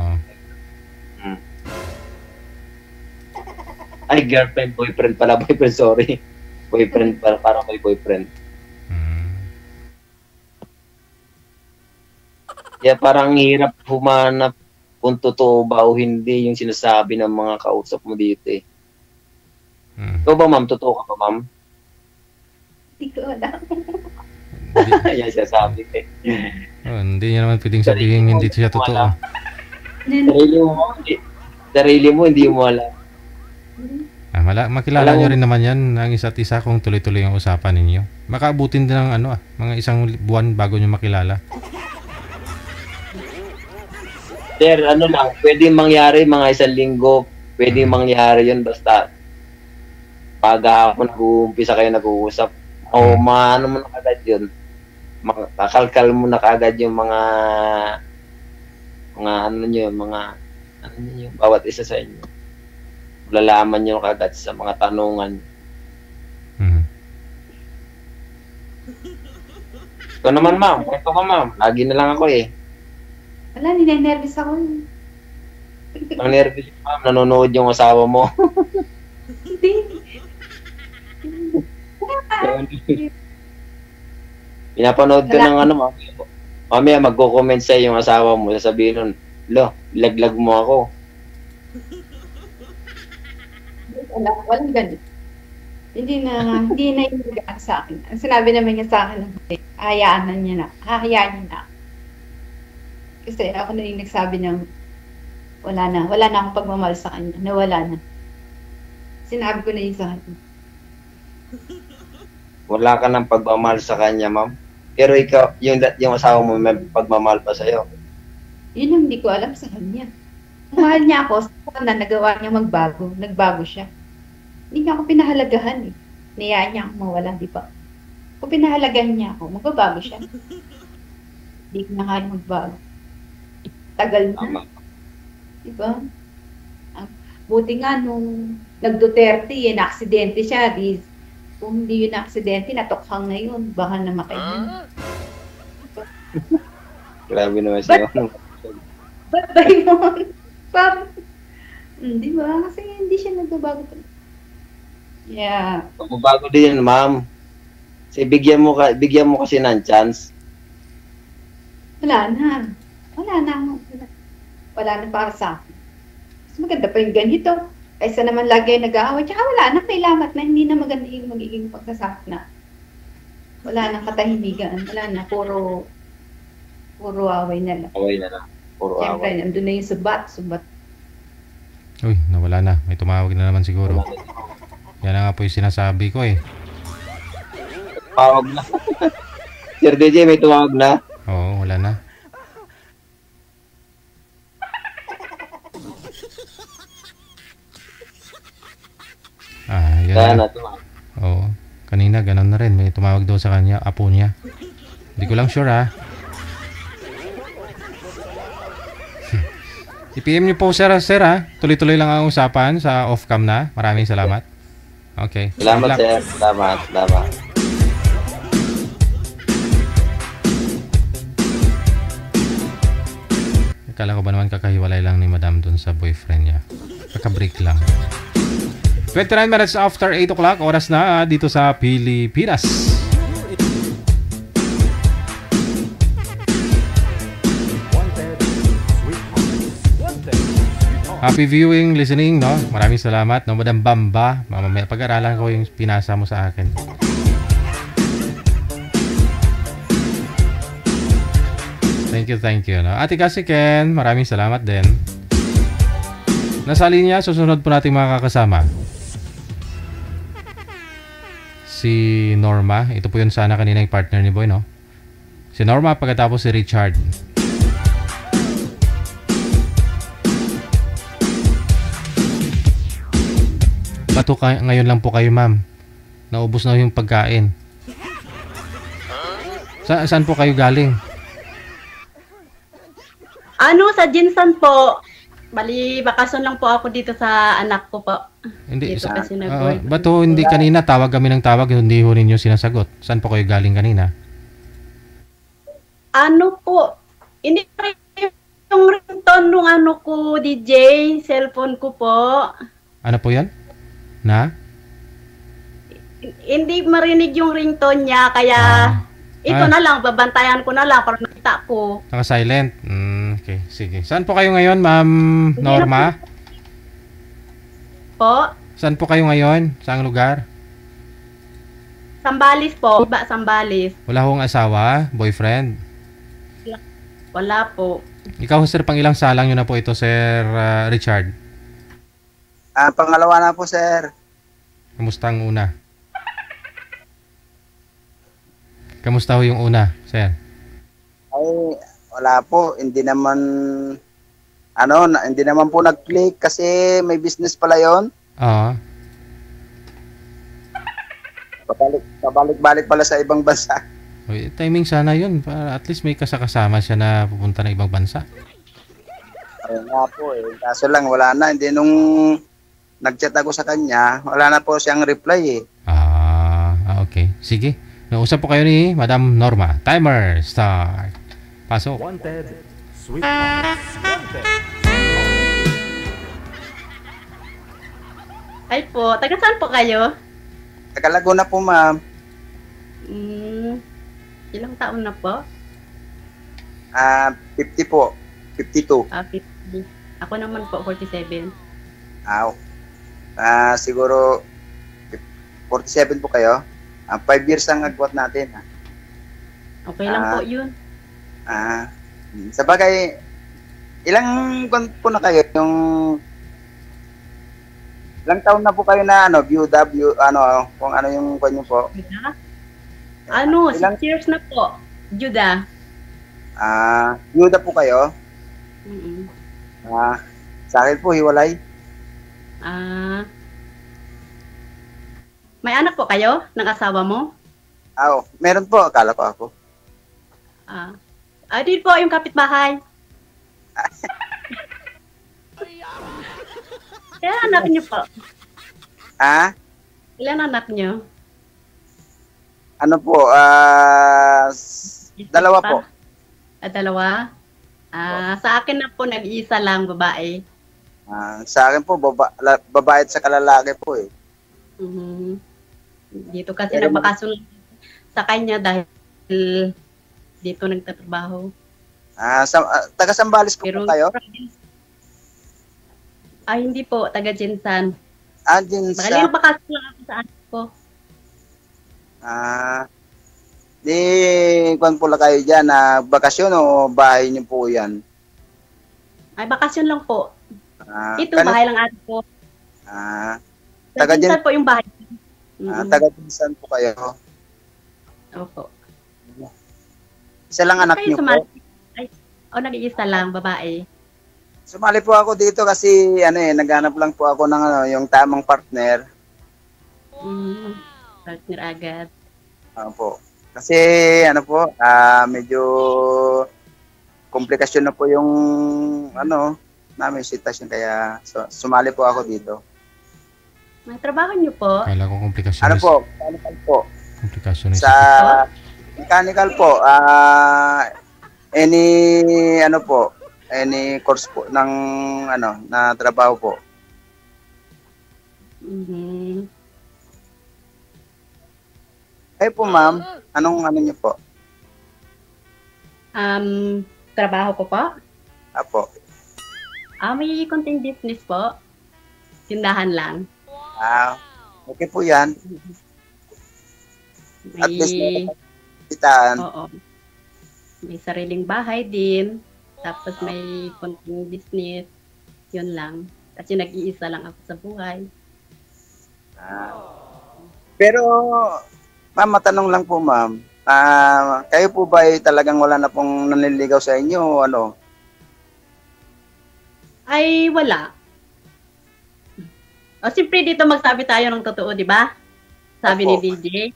Ay, girlfriend, boyfriend pala, boyfriend, sorry. Boyfriend pala, parang may boyfriend. Kaya parang hirap humanap kung totoo ba o hindi yung sinasabi ng mga kausap mo dito eh. Ikaw ba, ma'am? Totoo ka ba, ma'am? Hindi ko alam. Yan siya sabi ko eh. Hindi niya naman pwedeng sabihin hindi siya totoo. Sarili mo, hindi mo alam. Makilala nyo rin naman yan ang isa't isa kung tuloy-tuloy ang usapan ninyo. Makaabutin din ng mga isang buwan bago nyo makilala. Sir, lang, pwedeng mangyari mga 1 linggo, pwedeng mangyari yun basta paghapon nag-uumpisa kayo nag-uusap. O maano mo na kagad yun. Kakalkal mo na kagad yung mga bawat isa sa inyo. Lalaman nyo kagad sa mga tanungan. Ito naman, ma'am. Ito ka, ma'am. Lagi na lang ako eh. Wala, ninenervous ako. Ang nervous, ma'am. Nanonood yung asawa mo. Hindi. Pinapanood ka ng ma'am. Mamaya magko-comment sa'yo yung asawa mo. Sasabihin nun, laglag mo ako. Walang ganun. Hindi na yung nagaan sa akin. Ang sinabi naman niya sa akin, hahayaan niya na. Kasi ako na yung nagsabi ng wala na akong pagmamahal sa kanya, nawala na. Sinabi ko na yun sa kanya. Wala ka ng pagmamahal sa kanya, ma'am. Pero ikaw, yung asawa mo may pagmamahal pa sa'yo. Yun ang hindi ko alam sa kanya. Mahal niya ako, sa na nagawa niya magbago. Nagbago siya. Hindi niya ako pinahalagahan eh. Niyaan niya ako mawala, di ba? Kung pinahalagahan niya ako, magbabago siya. Hindi ko na kaya magbago. Tagal na. Diba? Buti nga nung nag-Duterte, na-aksidente siya. Kung hindi yun na-aksidente, natokhang na yun. Baka namatay na. Grabe naman siya. Ba't ba yun? Di ba? Kasi hindi siya nagbabago. Yeah. Magbabago din yun, ma'am. Kasi bigyan mo kasi ng chance. Wala na para sa akin. Mas maganda pa yung ganito. Kaysa naman lagi nag-aaway. Tsaka wala na, kailangan na. Hindi na maganda yung magiging pagsasakit na. Wala na katahimigan. Wala na, puro away na lang. Away na lang. Puro siyempre, away. nandun na yung subat. Uy, nawala na. May tumawag na naman siguro. Yan na nga po yung sinasabi ko eh. Tumawag na. Sir DJ, may tumawag na? Oo, wala na. Yan na. Oo. Kanina, ganun na rin. May tumawag daw sa kanya, apo niya. Hindi ko lang sure ha. I-PM niyo po sir ha. Tuloy-tuloy lang ang usapan sa off-cam na. Maraming salamat. Okay. Salamat sir. Salamat. Akala ko ba naman kakahiwalay lang ni madam dun sa boyfriend niya. Kaka-break lang. 29 minutes after 8 o'clock, oras na dito sa Pilipinas. Happy viewing, listening, no? Maraming salamat, no? Madam Bamba, mamamaya pag-aralan ko yung pinasa mo sa akin. Thank you, no? Ate kasi Ken, maraming salamat din. Nasa linya, susunod po natin mga kakasama. Si Norma, ito po yun sana kanina yung partner ni Boy, no? Si Norma, pagkatapos si Richard. Bato ngayon lang po kayo, ma'am. Naubos na yung pagkain. Saan po kayo galing? Sa Jinsan po. Bali, bakasyon lang po ako dito sa anak ko po. Hindi, dito kasi ba't ho, hindi kanina tawag kami ng tawag, hindi ho ninyo sinasagot. Saan po kayo galing kanina? Hindi yung ringtone nung ko, DJ, cellphone ko po. Ano po yan? Na? Hindi marinig yung ringtone niya, kaya na lang, babantayan ko na lang para nakita ko. Naka-silent? Okay, sige. Saan po kayo ngayon, Ma'am Norma? Po? Saan po kayo ngayon? Saang lugar? Sambales po. Sambales. Wala hong asawa? Boyfriend? Wala po. Ikaw, sir, pang ilang salang nyo na po ito, Sir Richard? Pangalawa na po, sir. Kamusta ang una? Kamusta ho yung una, sir? Ay, wala po. Hindi naman po nag-click kasi may business pala yon. Oo. Pabalik-balik pala sa ibang bansa. Uy, timing sana yun. Para at least may kasama siya na pupunta ng ibang bansa. Ayun nga po eh. Kaso lang, wala na. Hindi nung nag-chat ako sa kanya, wala na po siyang reply eh. Okay. Sige. Nausap po kayo ni Madam Norma. Timer start. Pasok. Wanted. Sweet Wanted. Ay po, taga saan po kayo? Taga Laguna po, ma'am. Ilang taon na po? 50 po. 52. 50. Ako naman po, 47. Siguro 47 po kayo. 5 years ang agwat natin. Okay lang po yun. Sa bagay, ilang po na kayo? Ilang taon na po kayo na byuda, kung ano yung kanyo po? 6 years na po. Juda. Byuda po kayo? Mm-mm. Sa akin po, hiwalay. May anak po kayo ng asawa mo? Meron po. Akala ko ako. Din po yung kapitbahay. Ilan anak niyo po? Ilan anak niyo? Ano po? Dalawa po. Dalawa? Sa akin na po, nag-iisa lang, babae. Sa akin po, babae at sa kalalaki po eh. Dito kasi nagbakasyon sa kanya dahil dito nagtatrabaho. Taga Sambales po kayo? Hindi po, taga Jinsan. Jinsan. Baka nagbakasyon lang ako sa anak ko. Kung pula kayo dyan, bakasyon o bahay niyo po yan? Ay, bakasyon lang po. Ito, bahay lang anak ko. Taga Jinsan po yung bahay. Taga Jinsan po kayo? Opo. Isa lang anak niyo po? Nag-iisa lang, babae. Sumali po ako dito kasi naghanap lang po ako ng yung tamang partner. Partner agad. Po. Kasi medyo komplikasyon na po yung namin sitwasyon kaya sumali po ako dito. May trabaho niyo po? Kala ko komplikasyon. Mechanical po. Komplikasyon sa mechanical po. Any course po ng na trabaho po. Kayo po, ma'am, anong niyo po? Trabaho ko po? Apo. May konting business po. Tindahan lang. Okay po yan. At least kitaan. Oo. May sariling bahay din. Tapos may konting business. Yun lang. Kasi nag-iisa lang ako sa buhay. Pero, ma'am, matanong lang po, ma'am. Kayo po ba ay talagang wala na pong nanliligaw sa inyo o ano? Ay, wala. Siyempre dito magsabi tayo ng totoo, di ba? Sabi ni DJ.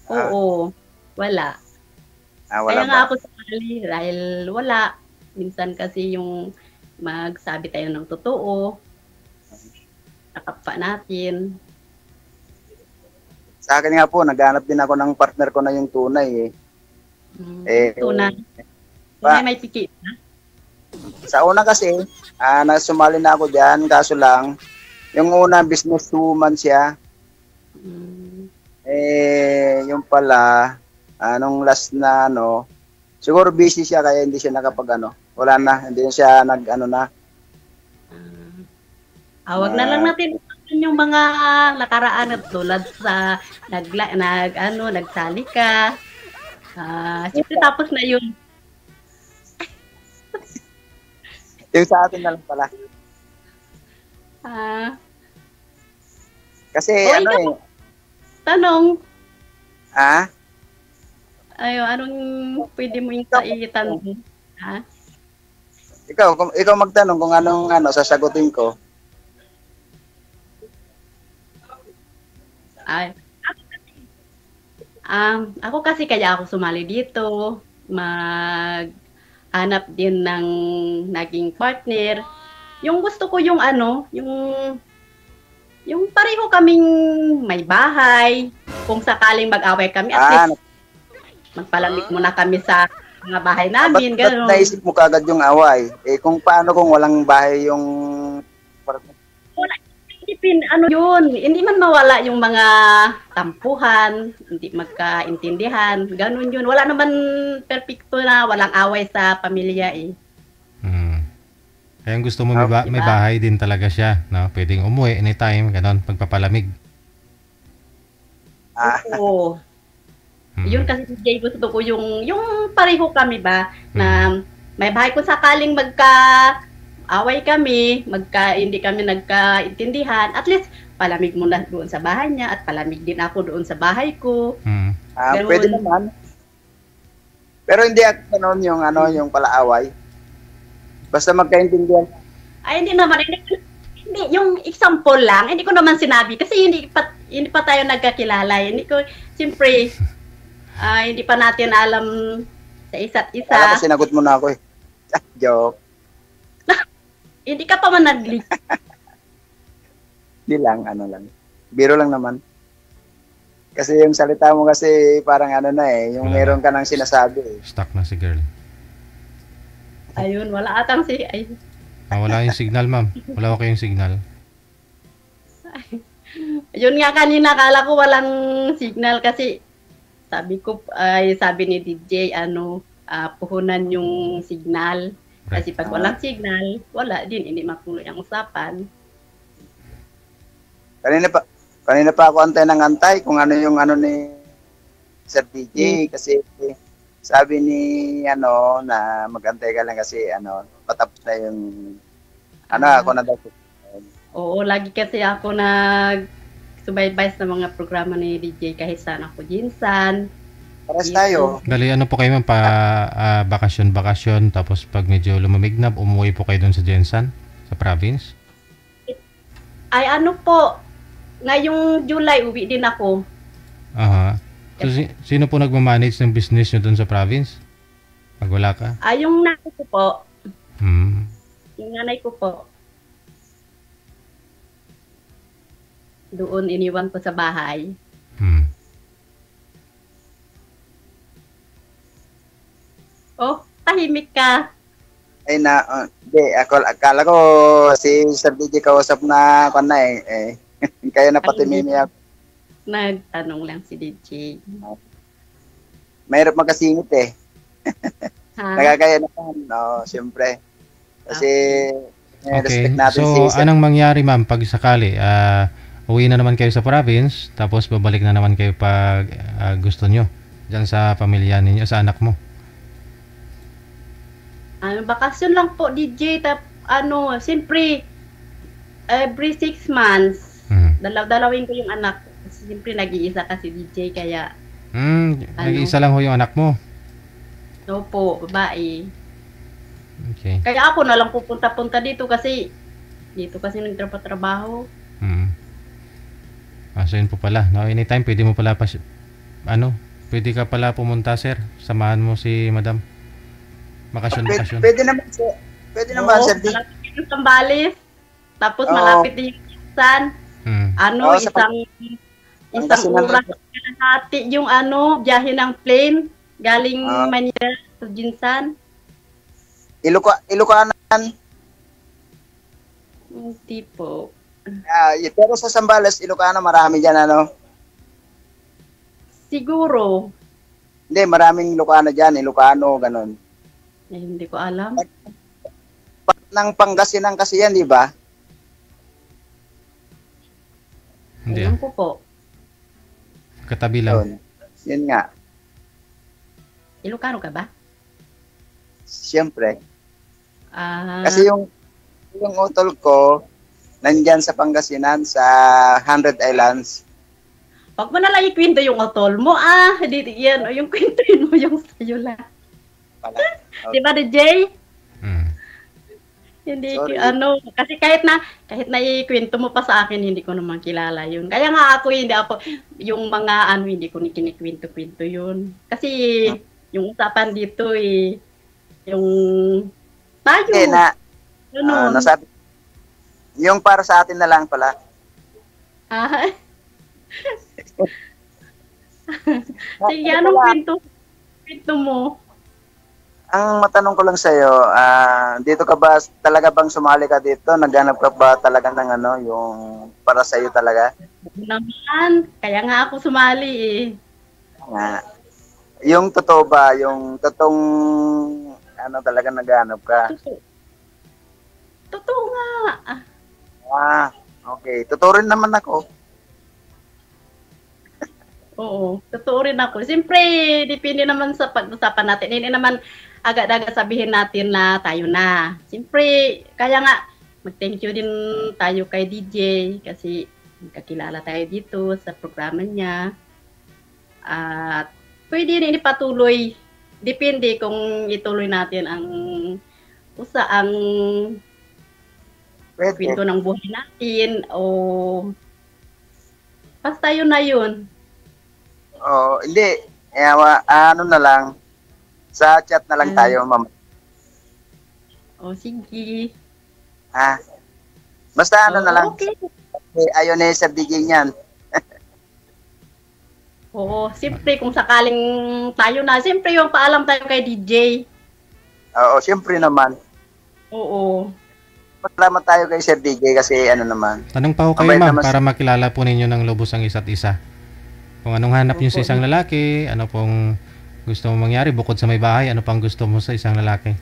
Oo. Wala. Wala Kaya nga ba? ako sumali dahil wala. Minsan kasi yung magsabi tayo ng totoo, nakapfa natin. Sa akin nga po, naghanap din ako ng partner ko na yung tunay Tunay. pa- May piki na. Sa una kasi, nasumali na ako dyan, kaso lang, yung una businesswoman siya, yung pala, nung last na siguro busy siya kaya hindi siya wala na, hindi na siya na. Wag na lang natin yung mga nakaraan at tulad sa nagsali ka. Siyempre tapos na yun. Yung sa atin na lang pala. Kasi Tanong. Anong pwede mo yung itanong? Ikaw magtanong kung anong sasagutin ko. Ako kasi kaya ako sumali dito, maghanap din ng naging partner. Yung gusto ko yung yung pareho kaming may bahay, kung sakaling mag-away kami, at least magpalamig muna kami sa mga bahay namin. Ba't naisip mo kagad yung away? Kung paano kung walang bahay yung wala, hindi man mawala yung mga tampuhan, hindi magkaintindihan, ganun yun. Wala naman perfecto na walang away sa pamilya Kaya gusto mo may bahay din talaga siya, no? Pwedeng umuwi anytime, ganun, pagpapalamig. Oo. Yun kasi DJ, gusto ko yung pareho kami ba, na may bahay kung sakaling away kami, hindi kami nagkaintindihan, at least palamig muna doon sa bahay niya at palamig din ako doon sa bahay ko. Pwede naman. Pero hindi ganun yung palaaway. Basta magkaintindihan. Hindi naman. Hindi, yung example lang, hindi ko naman sinabi kasi hindi pa tayo nagkakilala. Siyempre, hindi pa natin alam sa isa't isa. Alam ko, sinagot mo na ako Joke. Hindi ka pa man nag-leak. Hindi lang, lang. Biro lang naman. Kasi yung salita mo kasi parang yung meron ka nang sinasabi. Stuck na si girl. Ayun, wala atang wala yung signal, ma'am. Wala ko kayong signal. Yun nga kanina, akala ko walang signal kasi sabi ni DJ, puhunan yung signal. Kasi pag walang signal, wala din, hindi mapuloy ang usapan. Kanina pa ako antay ng antay kung ano yung ni Sir DJ kasi sabi ni na magantay ka lang kasi patapos na yung ako na daw. Oo, lagi kasi ako subaybay sa mga programa ni DJ kahit saan ako jinsan. Pares tayo. Dali, po kayo man bakasyon, tapos pag medyo lumamig na, umuwi po kayo doon sa Jensan, sa province? Ay po, ngayong July, uwi din ako. So, sino po nagmamanage ng business nyo doon sa province? Pag wala ka? Yung nanay ko po. Yung nanay ko po. Doon iniwan ko sa bahay. Oh, tahimik ka. Hindi, akala ko si Sir DJ kausap na kaya na pati Mimi ako. Nagtanong lang si DJ. Mahirap magkasingit Nagagaya naman, siyempre. Kasi respect natin so, anong mangyari, ma'am, pag sakali, uwi na naman kayo sa province, tapos babalik na naman kayo pag gusto nyo, dyan sa pamilya ninyo, sa anak mo? Bakasyon lang po, DJ. Siyempre, every 6 months, dalawin ko yung anak. Siyempre, nag-iisa kasi DJ, kaya... nag-iisa lang ho yung anak mo? Opo, babae. Okay. Kaya ako na lang pupunta-punta dito kasi nagtrabaho. So yun po pala. No, anytime, pwede mo pala Pwede ka pala pumunta, sir. Samahan mo si madam. Bakasyon. Pwede naman, sir. Pwede naman, sir. Malapit yung Sambales. Tapos Oo. malapit din yung Jinsan. Ano, Oo, sa isang oras kalahati yung biyahe ng plane galing Manila sa Jinsan. Ilocanan. Hindi po. Pero sa Sambales, Ilocano, marami dyan, Siguro. Hindi, maraming Ilocano dyan, Ilocano, ganun. Hindi ko alam. Ng Pangasinan kasi yan, di ba? Hindi. Alam ko po. Katabi lang. Yun nga. Ilocano ka ba? Siyempre. Kasi yung utol ko, nandyan sa Pangasinan, sa 100 Islands. Pag mo nalang ikwento yung utol mo, hindi yan. O yung kwentuin mo yung sa'yo lang. Okay. Di ba, DJ? Hindi, kasi kahit na ikwento mo pa sa akin, hindi ko naman kilala yun. Kaya nga yung mga hindi ko ni kinikwento-kwento yun. Kasi, yung usapan dito yung tayo. Nasabi, yung para sa atin na lang pala. Sige, anong kwento mo? Ang matanong ko lang sa'yo, dito ka ba, talaga bang sumali ka dito? Naghanap ka ba talaga ng yung para sa'yo talaga? Naman, kaya nga ako sumali Yung totoo ba, yung totoong talaga naghanap ka? Totoo nga. Okay. Totoo rin naman ako. Oo, totoo rin ako. Siyempre, depende naman sa pag-usapan natin. Hindi naman agad-agad sabihin natin na tayo na. Siyempre, kaya nga, mag-thank you din tayo kay DJ kasi kakilala tayo dito sa programa niya. At pwede rin ipatuloy. Depende kung ituloy natin ang kwento ng buhay natin o basta yun na yun. Hindi. Na lang. Sa chat na lang tayo, ma'am. Sige. Basta na lang. Okay. Ayaw na sa DJ niyan. Oo, siyempre kung sakaling tayo na, siyempre yung paalam tayo kay DJ. Oo, siyempre naman. Oo. Salamat tayo kay Sir DJ kasi naman. Tanong pa ho kayo, ma'am, para makilala po ninyo ng lubos ang isa't isa. Kung anong hanap nyo sa isang lalaki, ano pong gusto mo mangyari bukod sa may bahay, ano pang gusto mo sa isang lalaki?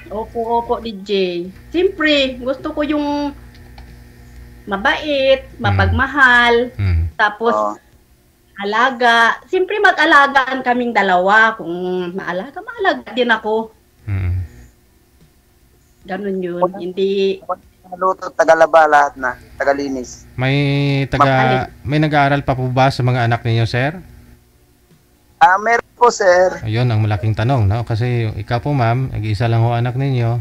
Opo, DJ. Siyempre, gusto ko yung mabait, mapagmahal, tapos alaga. Siyempre, mag-alagaan kaming dalawa. Kung maalaga din ako. Ganun yun. Hindi... Luto, tagalaba lahat na. Tagalinis. May nag-aaral pa po ba sa mga anak ninyo, sir? Meron po, sir. Ayun, ang malaking tanong, no? Kasi ikaw po, ma'am, nag-iisa lang ho anak ninyo.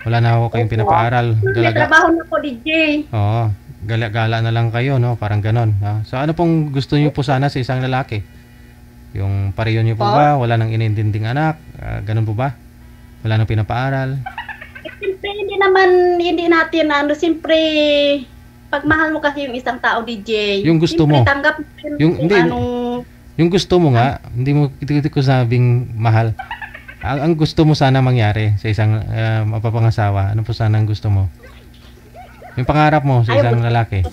Wala na ho kayong pinapaaral. May trabaho na po, DJ. Oo. Gala na lang kayo, no? Parang ganon. No? So, ano pong gusto niyo po sana sa isang lalaki? Yung pareho niyo po ba? Wala nang inintinding anak? Ganon po ba? Wala nang pinapaaral? Siyempre, hindi natin, siyempre, pagmahal mo kasi yung isang tao, DJ. Yung gusto mo. Tanggap yung gusto mo nga, hindi ko sabing mahal. Ang gusto mo sana mangyari sa isang mapapangasawa, ano po sana ang gusto mo? Yung pangarap mo sa isang lalaki.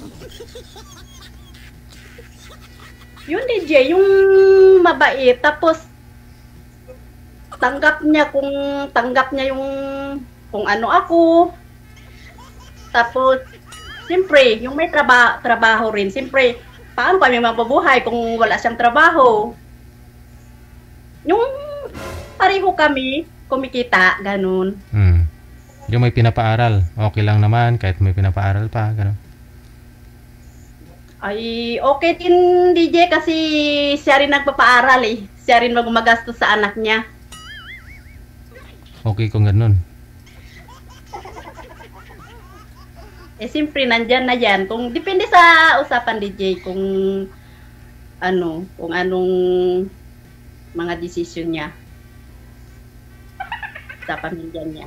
Yun, DJ, yung mabait, tapos tanggap niya yung kung ano ako. Tapos, siyempre, yung may trabaho rin, siyempre, paano kami mabubuhay kung wala siyang trabaho? Yung pareho kami, kumikita, ganun. Yung may pinapaaral, okay lang naman kahit may pinapaaral pa, ganun. Ay, okay din, DJ, kasi siya rin nagpapaaral Siya rin gumagastos sa anak niya. Okay kung ganun. Siyempre, nandyan na yan. Kung depende sa usapan, DJ, kung kung anong mga desisyon niya sa pamilya niya.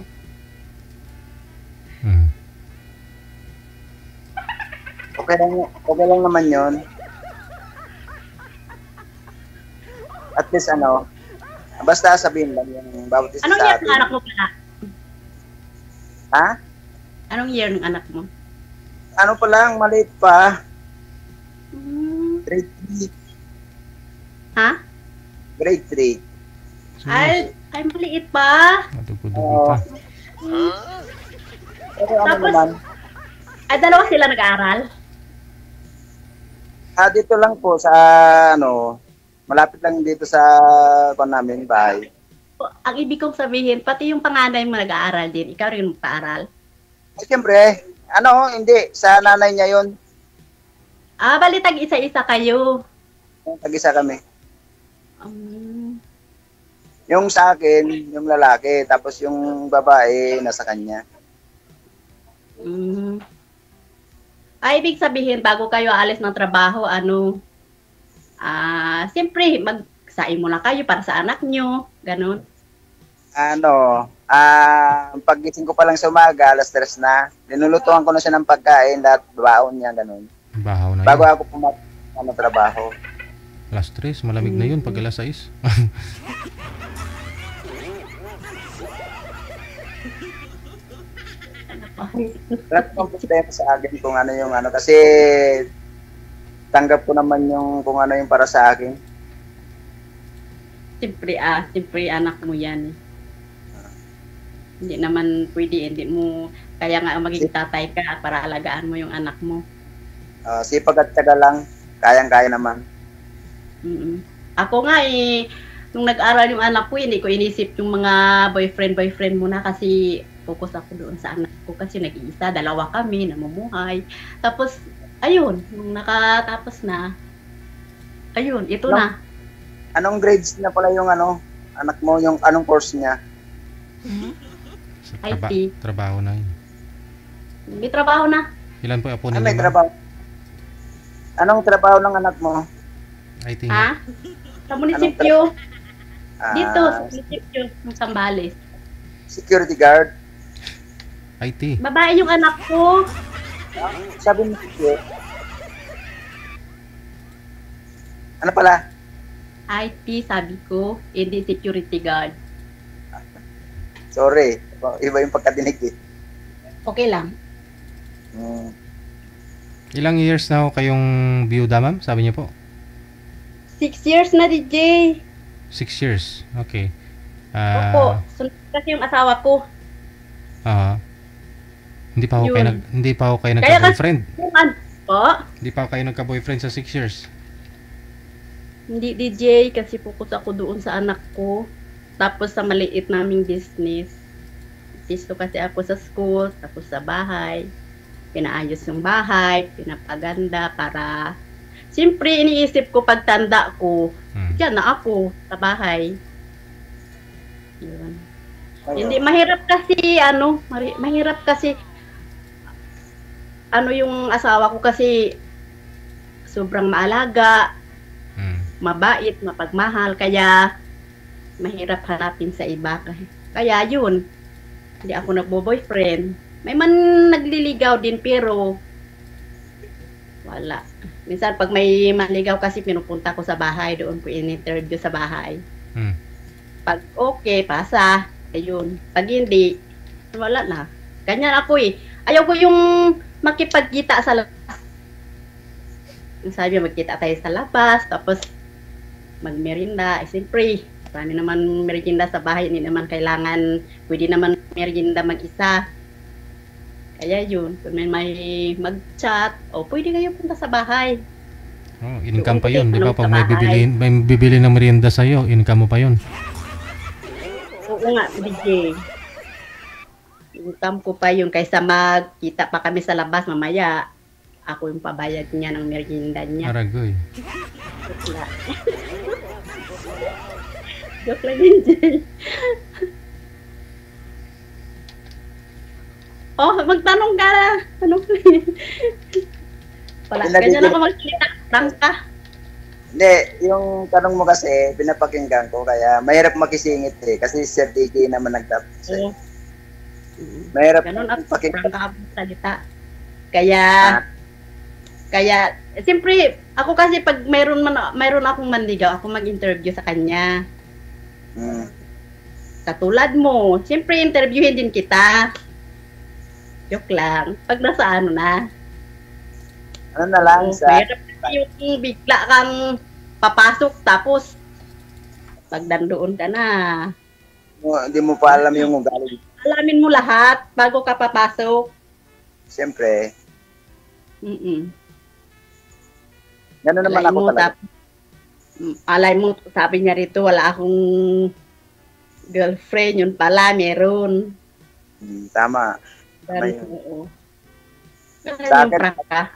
Okay lang naman yun. At least basta sabihin lang yung bawat isa Anong sa year atin. ng anak mo pala? Ha? Anong year ng anak mo? Ano pa lang, maliit pa. Grade 3. Ha? Grade 3. Ay maliit pa. Matugudugo pa. Pero Tapos, naman, dalawa sila nag-aaral? dito lang po sa, malapit lang dito sa namin, bahay. Ang ibig kong sabihin, pati yung panganay mo nag-aaral din. Ikaw rin magpa-aral? Ay, siyempre, hindi. Sa nanay niya yun. Balitag isa-isa kayo. Tag-isa kami. Yung sa akin, yung lalaki, tapos yung babae, nasa kanya. Ibig sabihin, bago kayo alis ng trabaho, siyempre, magsain muna kayo para sa anak nyo, ganun. Paggising ko pa lang sa umaga, alas 3 na, linulutuan ko na siya ng pagkain, lahat baon niya, ganun. Bahaw na Bago yun. ako pumasok ng trabaho. Alas 3, malamig na yun pag alas 6. Wala pang problema sa akin kung ano yung kasi tanggap ko naman yung kung ano yung para sa akin. Siyempre anak mo yan. Hindi naman pwede, kaya nga magiging tatay ka para alagaan mo yung anak mo. Sipag at tiyaga lang, kayang-kaya naman. Ako nga nung nag-aral yung anak ko, hindi ko inisip yung mga boyfriend muna kasi focus ako doon sa anak ko kasi nag-iisa, dalawa kami, namumuhay. Tapos, ayun, nung nakatapos na, ayun, ito na. Anong grades na pala yung anak mo, yung anong course niya? IT. Trabaho na yun. May trabaho na. Ilan po apo ninyo? May trabaho. Anong trabaho ng anak mo? IT. Sa munisipyo. Dito, sa munisipyo ng Sambales. Security guard. IT. Babae yung anak ko. Sabi mo, ano pala? IT, sabi ko, hindi security guard. Sorry, iba yung pagkadinig eh. Okay lang. Ilang years na ho kayong biyuda, ma'am? Sabi niyo po? 6 years na, DJ. 6 years, okay. Opo, sunod kasi yung asawa ko. Hindi pa ho kayo Kaya nagka-boyfriend? Po? Hindi pa ho kayo nagka-boyfriend sa 6 years? Hindi, DJ, kasi focus ako doon sa anak ko. Tapos sa maliit naming business. Tisto kasi ako sa school, tapos sa bahay. Pinaayos yung bahay, pinapaganda para... Siyempre, iniisip ko pagtanda ko, diyan na ako sa bahay. Yun. Hindi, mahirap kasi, yung asawa ko kasi sobrang maalaga, mabait, mapagmahal, kaya mahirap hanapin sa iba. Kaya yun, hindi ako nagbo-boyfriend. May man nagliligaw din pero wala. Minsan pag may maligaw kasi pinupunta ko sa bahay, doon ko in-interview sa bahay. Pag okay, pasa. Ayun. Pag hindi, wala na. Ganyan ako eh. Ayaw ko yung makipagkita sa labas. Sabi magkita tayo sa labas, tapos magmerinda. Siyempre, marami naman merienda sa bahay, hindi naman kailangan, pwede naman merienda mag-isa. Kaya yun, kung may mag-chat, pwede kayo punta sa bahay. Income pa yun, di ba? Pag may bibili ng merienda sa'yo, income mo pa yun. Oo nga, DJ. Income ko pa yun, kaysa magkita pa kami sa labas, mamaya, ako yung pabayad niya ng merienda niya. Aragoy. Joke lang yun, DJ. Magtanong ka na. Tanong ko. Wala, ganyan ako magsalita. Tangka. Hindi, yung tanong mo kasi, pinapakinggan ko, kaya mahirap makisingit eh. Kasi si Sir DJ naman nagtapos eh. Oo. Mahirap Ganun ako, pakinggan. parang salita. Kaya, siyempre, ako kasi pag mayroon akong manligaw, ako mag-interview sa kanya. Katulad mo, siyempre interviewin din kita. Joke lang. Pag nasa ano na. Ano na lang sa... Mahirap yung bigla kang papasok, tapos pag nandoon ka na. Hindi mo pa alam yung ugali. Alamin mo lahat bago ka papasok. Siyempre. Gano'n naman ako talaga. Alay mo, sabi niya rito, wala akong girlfriend. Yun pala, meron. Tama. Oo. Sa akin,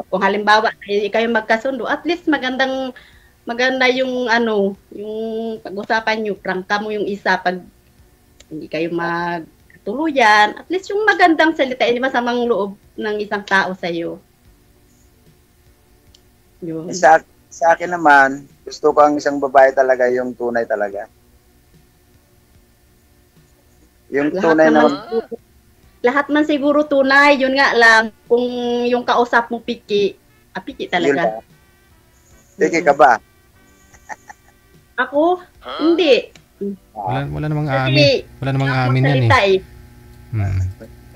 kung halimbawa, kayo magkasundo, at least maganda yung yung pag-usapan nyo, prangka mo yung isa pag hindi kayo magtuluyan, at least yung magandang salita, hindi masamang loob ng isang tao sa'yo. Yun. Sa akin naman, gusto ko ang isang babae talaga, yung tunay talaga. Yung tunay naman. Lahat man siguro tunay, yun nga lang, kung yung kausap mo piki talaga. Piki ka ba? Ako? Hindi. Wala namang amin. Wala namang amin yan eh.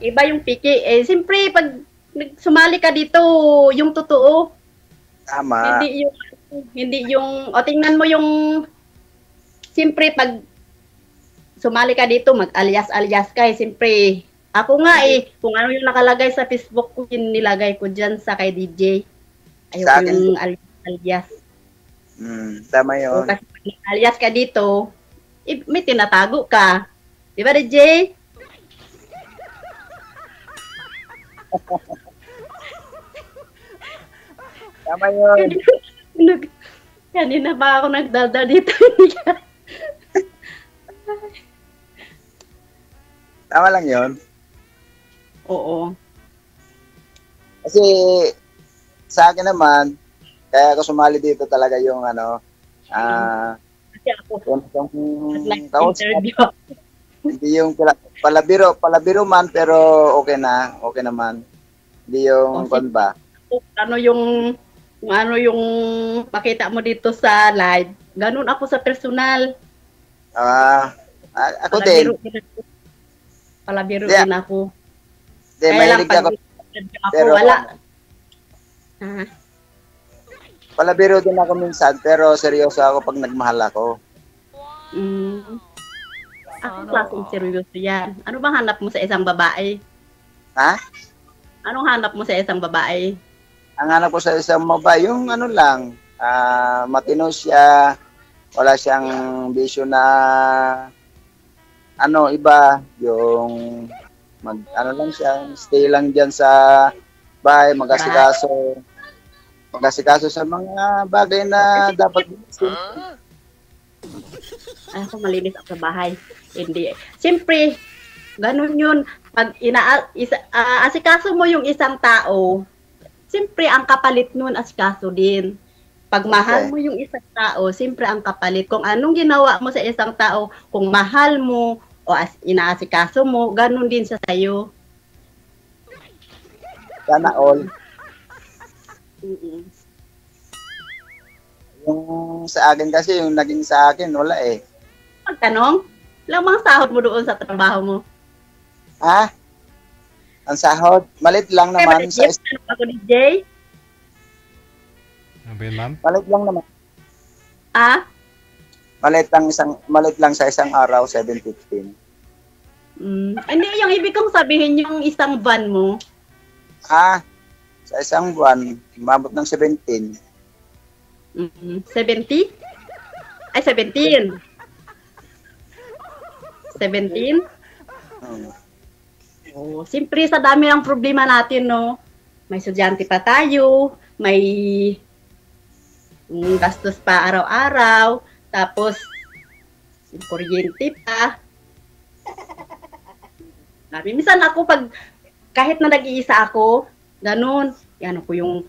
Iba yung piki. Siyempre, pag sumali ka dito, yung totoo. Tama. Hindi yung, tingnan mo yung, siyempre, pag sumali ka dito, mag-alias-alias ka siyempre, ako nga kung ano yung nakalagay sa Facebook ko, yung nilagay ko dyan sa kay DJ. Ayoko yung alias. Tama yun. So, kasi pag alias ka dito, may tinatago ka. Di ba, DJ? Tama yun. Kanina ba ako nagdaldal dito? Tama lang yun. Oo. Kasi sa akin naman, kaya ako sumali dito talaga yung kasi ako hindi yung palabiro man, pero okay naman. Hindi yung ba? Ano yung pakita mo dito sa live, ganun ako sa personal. Ako din. Palabiro din ako. Mahilig ako. Pero wala. Palabiro din ako minsan, pero seryoso ako pag nagmahal ako. Ako klaseng seryoso yan. Ano bang hanap mo sa isang babae? Ha? Anong hanap mo sa isang babae? Ang hanap ko sa isang babae, yung matino siya, wala siyang bisyo na iba, yung lang siya, stay lang dyan sa bahay, mag-asikaso sa mga bagay na dapat gawin. Ako malinis ako sa bahay. Hindi. Siyempre, ganun yun. Pag asikaso mo yung isang tao, siyempre ang kapalit nun asikaso din. Pag mahal mo yung isang tao, siyempre ang kapalit. Kung anong ginawa mo sa isang tao, kung mahal mo o inaasikaso mo, ganun din sa sayo. Sana all. Yung sa akin kasi, yung naging sa akin, wala eh. Magtanong, lamang sahod mo doon sa trabaho mo? Ha? Ang sahod? Malit lang naman. Sa ako ni Jay? Ano ba yun, ma'am? Malit lang naman. Malit lang sa isang araw, 7.15. Hindi, yung ibig kong sabihin yung isang van mo. Sa isang buwan, umabot ng 17. 70? Ay, 17. 17? Siyempre, sa dami ng problema natin, no? May estudyante pa tayo, may gastos pa araw-araw, tapos kuryente pa. Minsan ako kahit na nag-iisa ako, ganun, ko yung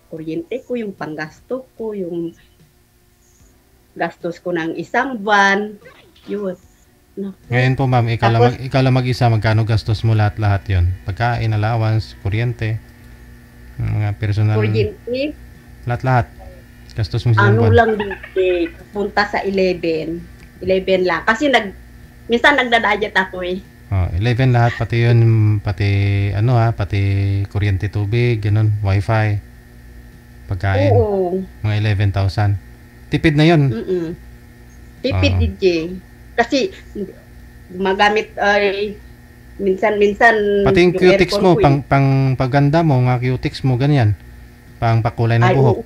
kuryente ko, yung panggasto ko, yung gastos ko ng isang buwan. Yun. Ngayon po ma'am, ikaw lang mag-isa, magkano gastos mo lahat-lahat yon? Pagkain, allowance, kuryente, mga personal... Kuryente? Lahat-lahat. Gastos mo sa Ano buwan. lang dito, punta sa 11. 11 lang. Kasi minsan nagda-diet ako eh. Oh, 11 lahat, pati yun, pati pati kuryente, tubig, ganun, wifi, pagkain. Oo. Mga 11,000. Tipid na yun. Tipid, Oo. DJ. Kasi gumagamit ay minsan Pati yung cutics aircon mo, ko eh. pang paganda mo, nga cutics mo, ganyan. Pang pakulay ng Ay, buhok. oo.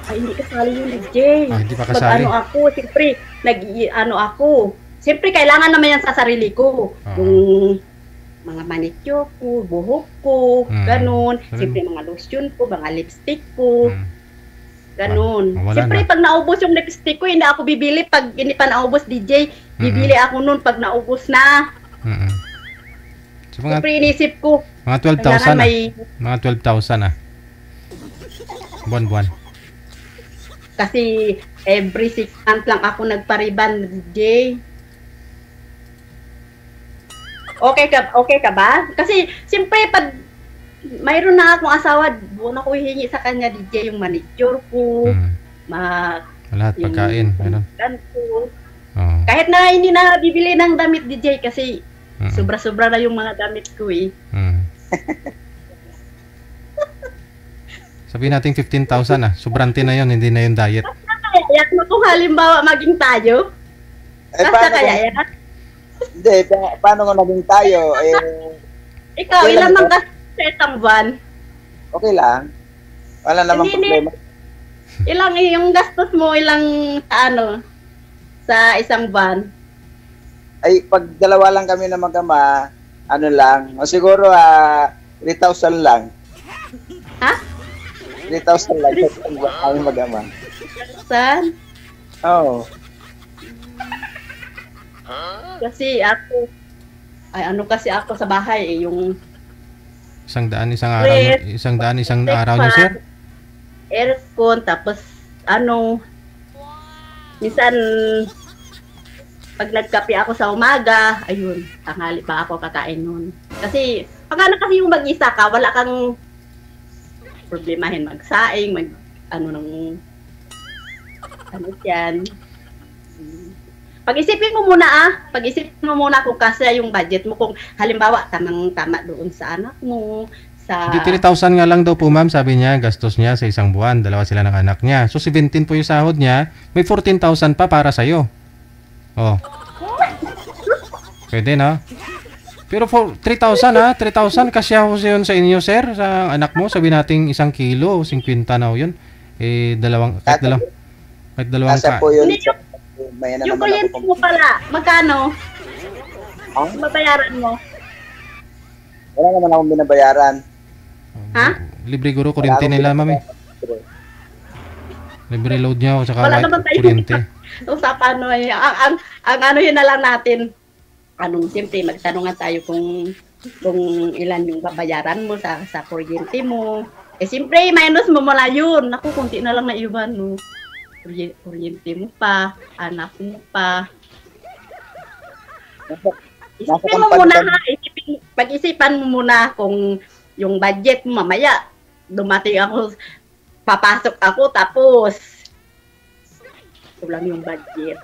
Ay, hindi kasali yung DJ. Hindi pa kasali. Pag ako, siyempre, siyempre, kailangan naman yan sa sarili ko. Yung mga manicure ko, buhok ko, ganun. Siyempre, mga lotion ko, mga lipstick ko. Ganun. Wala Siyempre, na. pag naubos yung lipstick ko, hindi ako bibili. Pag hindi pa naubos, DJ, bibili ako nun pag naubos na. So, mga, Siyempre, inisip ko. mga 12,000 kailangan na. may- Mga 12,000 na. Buwan-buwan. Kasi every 6 months lang ako nagpariban, DJ. Okay ka ba? Kasi, siyempre, pag mayroon na akong asawa, buwan ako hihingi sa kanya, DJ, yung manicure ko, Lahat pagkain. Ganun. ko. Oo. Kahit na hindi na bibili ng damit, DJ, kasi sobra-sobra na yung mga damit ko eh. Sabihin natin 15,000 na. Sobrante na yun, hindi na yung diet. Kaya mo kung halimbawa maging tayo, basta kaya yan. Hindi, paano kung naging tayo? Ikaw, Okay ilan lang mang ba? gastos sa isang buwan? Okay lang. Wala namang Hindi, problema. Ilang yung gastos mo, ilang sa isang buwan? Ay, pag dalawa lang kami na mag-ama, ano lang, o siguro 3,000 lang. Ha? 3,000 lang kami mag-ama. Saan? Oo. Kasi ako, kasi ako sa bahay eh, yung Isang daan, isang araw nyo, sir? aircon, tapos minsan pag nagkape ako sa umaga, ayun, tanghali pa ako kakain nun. Kasi, pag kasi yung mag-isa ka, wala kang problemahin magsaing, yan. Pag-isipin mo muna kung kasi yung budget mo, kung halimbawa tamang-tama doon sa anak mo, sa... Hindi, 3,000 nga lang daw po ma'am, sabi niya, gastos niya sa isang buwan, dalawa sila ng anak niya. So 17 po yung sahod niya, may 14,000 pa para sa'yo. Oh. Pwede na. Pero for 3,000 ha, 3,000 kasya ho yun sa inyo sir, sa anak mo, sabi nating 1 kilo, 50 na ho yun. Kahit dalawang Kasi po yun. May Yung kuryente mo pala, magkano? Mabayaran mo? Wala naman akong binabayaran. Ha? Libre guro kuryente nila ma'am eh. Libre load niya o saka Wala naman tayo. kuryente. Usapan ang yun na lang natin. Siyempre, magtanungan tayo kung ilan yung babayaran mo sa kuryente mo. Siyempre, minus mo mula yun. Naku, kunti na lang na iwan mo. Kuryente mo pa, anak mo pa. Isipin mo muna ha, pag-isipan mo muna kung yung budget mo mamaya, dumating ako, papasok ako, tapos ito lang yung budget.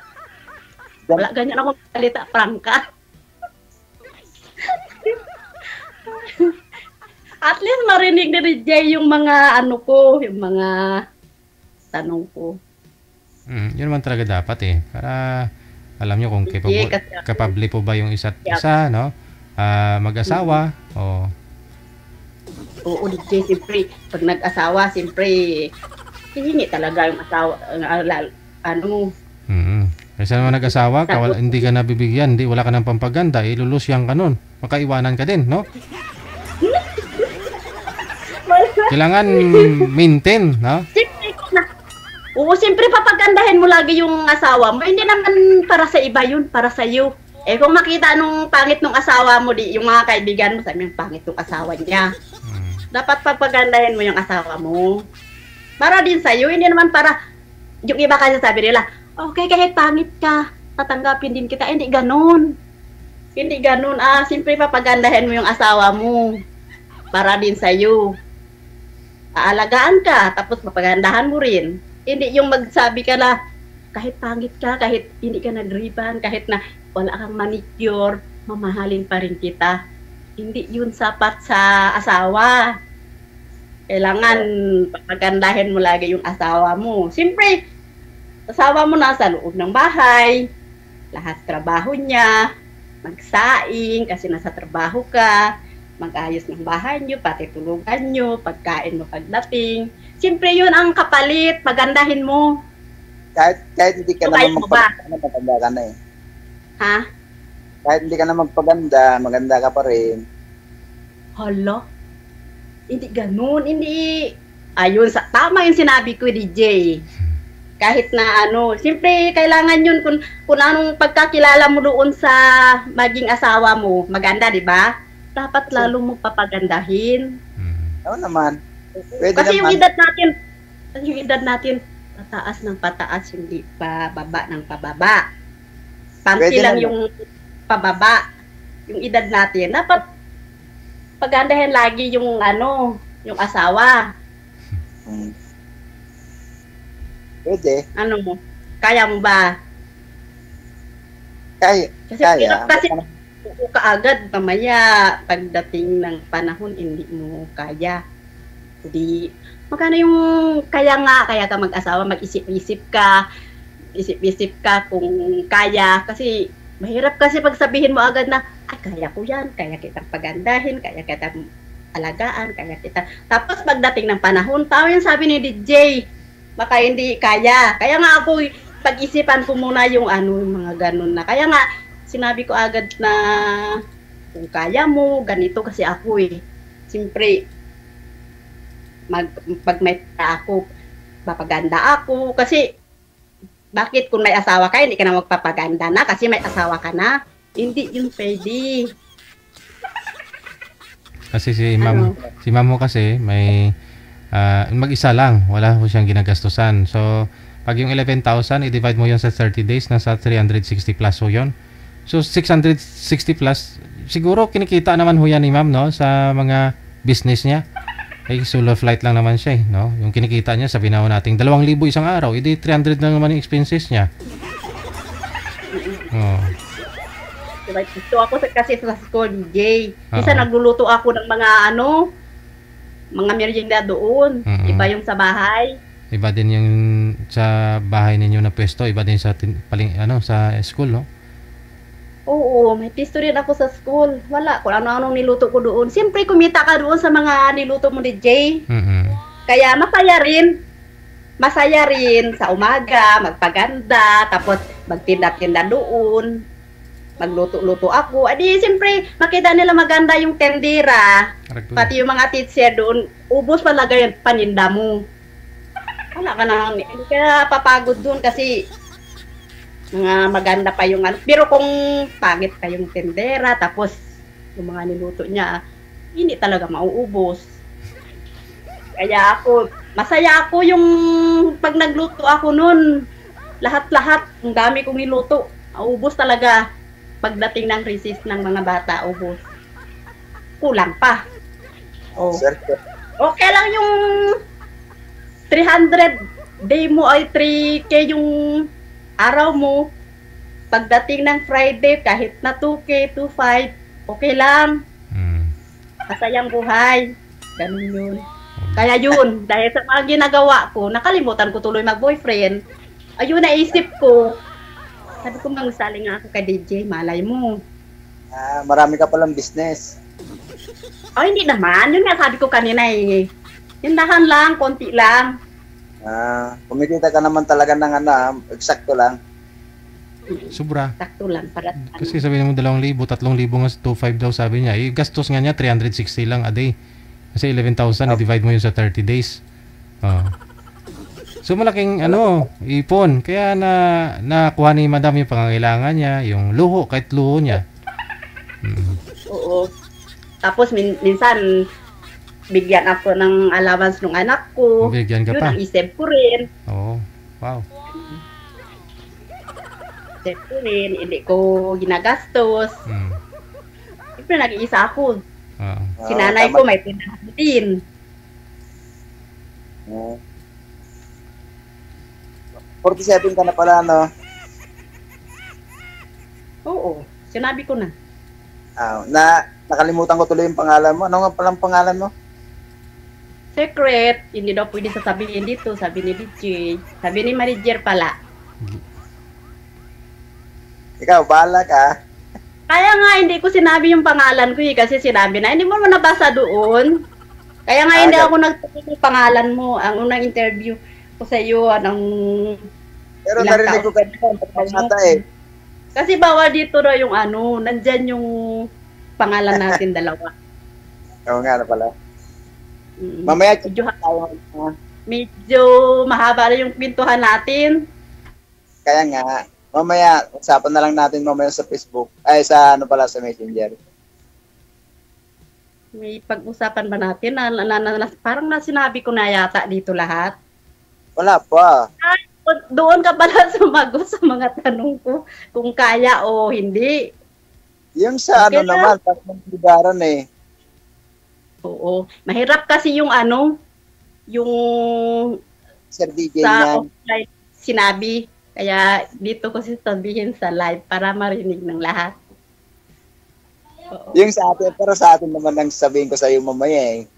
Wala ganyan ako salita, prangka. At least marinig ni Jay yung mga yung mga tanong ko. Yun naman talaga dapat eh. Para alam nyo kung capable po ba yung isa't isa, no? Mag-asawa, o... Oo, DJ, siyempre, pag nag-asawa, siyempre, hihingi talaga yung asawa, Kasi naman nag-asawa ka, hindi ka nabibigyan, wala ka ng pampaganda, ilulusyang ka nun. Makaiwanan ka din, no? Kailangan maintain, no? Oo, siyempre papagandahin mo lagi yung asawa mo. Hindi naman para sa iba yun, para sa iyo. Kung makita nung pangit nung asawa mo, yung mga kaibigan mo, sabi yung pangit nung asawa niya. Dapat papagandahin mo yung asawa mo. Para din sa'yo, hindi naman para, yung iba kasi sabi nila, okay, kahit pangit ka, tatanggapin din kita. Hindi ganun. Hindi ganun. Siyempre papagandahin mo yung asawa mo. Para din sa'yo. Aalagaan ka, tapos papagandahan mo rin. Hindi yung magsabi ka na, kahit pangit ka, kahit hindi ka nag-ribbon, kahit na wala kang manicure, mamahalin pa rin kita. Hindi yun sapat sa asawa. Kailangan papagandahin mo lagi yung asawa mo. Siyempre, asawa mo nasa loob ng bahay, lahat trabaho niya, magsaing kasi nasa trabaho ka, mag-ayos ng bahay niyo, pati tulugan niyo, pagkain mo pagdating. Siyempre yun ang kapalit, pagandahin mo. Kahit hindi ka naman magpaganda ka na eh. Ha? Kahit hindi ka na magpaganda, maganda ka pa rin. Hala? Hindi ganun, hindi. Ayun, tama yung sinabi ko, DJ. Kahit na siyempre kailangan yun kung anong pagkakilala mo doon sa maging asawa mo, maganda, di ba? Dapat lalo mo papagandahin. Oo naman. Pwede kasi naman. yung edad natin, pataas ng pataas, hindi pa baba ng pababa. Panty lang yung pababa. Yung edad natin, dapat pagandahin lagi yung yung asawa. Pwede. Ano mo? Kaya mo ba? Kaya. Kasi kaagad mamaya pagdating ng panahon hindi mo kaya. Hindi. Magkano yung kaya ka mag-asawa, mag-isip-isip ka kung kaya. Kasi mahirap kasi pag sabihin mo agad na, kaya ko yan, kaya kitang pagandahin, kaya kitang alagaan, kaya kita. Tapos pagdating ng panahon, tao yung sabi ni DJ, baka hindi kaya. Kaya nga ako, pag-isipan ko muna yung yung mga ganun na. Kaya nga, sinabi ko agad na, kung kaya mo, ganito kasi ako Siyempre, pag may ako, papaganda ako. Kasi, bakit kung may asawa ka, hindi ka na magpapaganda na kasi may asawa ka na? Hindi yun pwede. Kasi si ma'am mo kasi may mag-isa lang, wala po siyang ginagastusan. So pag yung 11,000 i-divide mo yun sa 30 days, nasa 360 plus ho yun. So 660 plus siguro kinikita naman ho yan ni ma'am, no, sa mga business niya. Solo flight lang naman siya no. Yung kinikita niya, sabi na ho natin 2,000 isang araw, edi 300 lang naman yung expenses niya. Gusto ako kasi sa school, DJ. Isa nagluluto ako ng mga mga merienda doon. Iba yung sa bahay. Iba din yung sa bahay ninyo na pwesto, iba din sa sa school, no? Oo, may pisto rin ako sa school. Wala, kung ano-anong niluto ko doon. Siyempre, kumita ka doon sa mga niluto mo, DJ. Kaya masaya rin sa umaga, magpaganda, tapos magtinda-tinda doon. Magluto-luto ako. Adi, siyempre, makita nila maganda yung tendera. Pati yung mga teacher doon, ubos talaga yung paninda mo. Wala ka na, hindi ka papagod doon kasi maganda pa yung Pero kung pangit pa yung tendera, tapos yung mga niluto niya, hindi talaga mauubos. Kaya masaya ako yung pag nagluto ako noon. Lahat-lahat, ang dami kong niluto. Maubos talaga. Pagdating ng recess ng mga bata, ubos. Kulang pa. Okay lang yung 300 day mo ay 3K yung araw mo. Pagdating ng Friday, kahit na 2K, 2.5, okay lang. Masayang buhay. Ganun yun. Kaya yun, dahil sa mga ginagawa ko, nakalimutan ko tuloy mag-boyfriend. Ayun, naisip ko, sabi ko, mangsali nga ako kay DJ, malay mo. Marami ka palang business. Hindi naman. Yun nga sabi ko kanina Yung dahan lang, konti lang. Kumikita ka naman talaga ng eksakto lang. Sobra. Eksakto lang. Kasi sabi mo 2,000, 3,000 nga 2,500 daw sabi niya. Gastos nga niya 360 lang a day. Kasi 11,000, i-divide mo yun sa 30 days. So malaking ipon. Kaya nakuha ni madam yung pangangailangan niya, yung luho, kahit luho niya. Oo. Tapos minsan bigyan ako ng allowance ng anak ko. Bigyan ka Yun pa. ang isip ko rin. Oo. Wow. Isip ko rin, hindi ko ginagastos. Siyempre, nag-iisa ako. Si nanay ko may tindahan din. 47 ka na pala, no? Oo, sinabi ko na. Nakalimutan ko tuloy yung pangalan mo. Ano nga palang pangalan mo? Secret, hindi daw pwede sasabihin dito, sabi ni DJ. Sabi ni manager pala. Ikaw, bahala ka. Kaya nga hindi ko sinabi yung pangalan ko kasi sinabi na, hindi mo nabasa doon. Kaya nga hindi ako nagtuloy yung pangalan mo. Ang unang interview ko sa iyo, pero narinig ko kanina eh. Kasi bawal dito na yung nandyan yung pangalan natin dalawa. Oo nga na pala. Mamaya medyo mahaba na yung pintuhan natin. Kaya nga, mamaya, usapan na lang natin mamaya sa Facebook. Ay, sa sa Messenger. May pag-usapan ba natin? Parang sinabi ko na yata dito lahat. Wala pa. Doon ka pala sumagot sa mga tanong ko kung kaya o hindi. Yung sa naman, parang lugaran eh. Oo. Mahirap kasi yung yung Sir DJ sa offline sinabi. Kaya dito ko sabihin sa live para marinig ng lahat. Oo. Yung sa atin, pero sa atin naman ang sabihin ko sa iyo mamaya eh.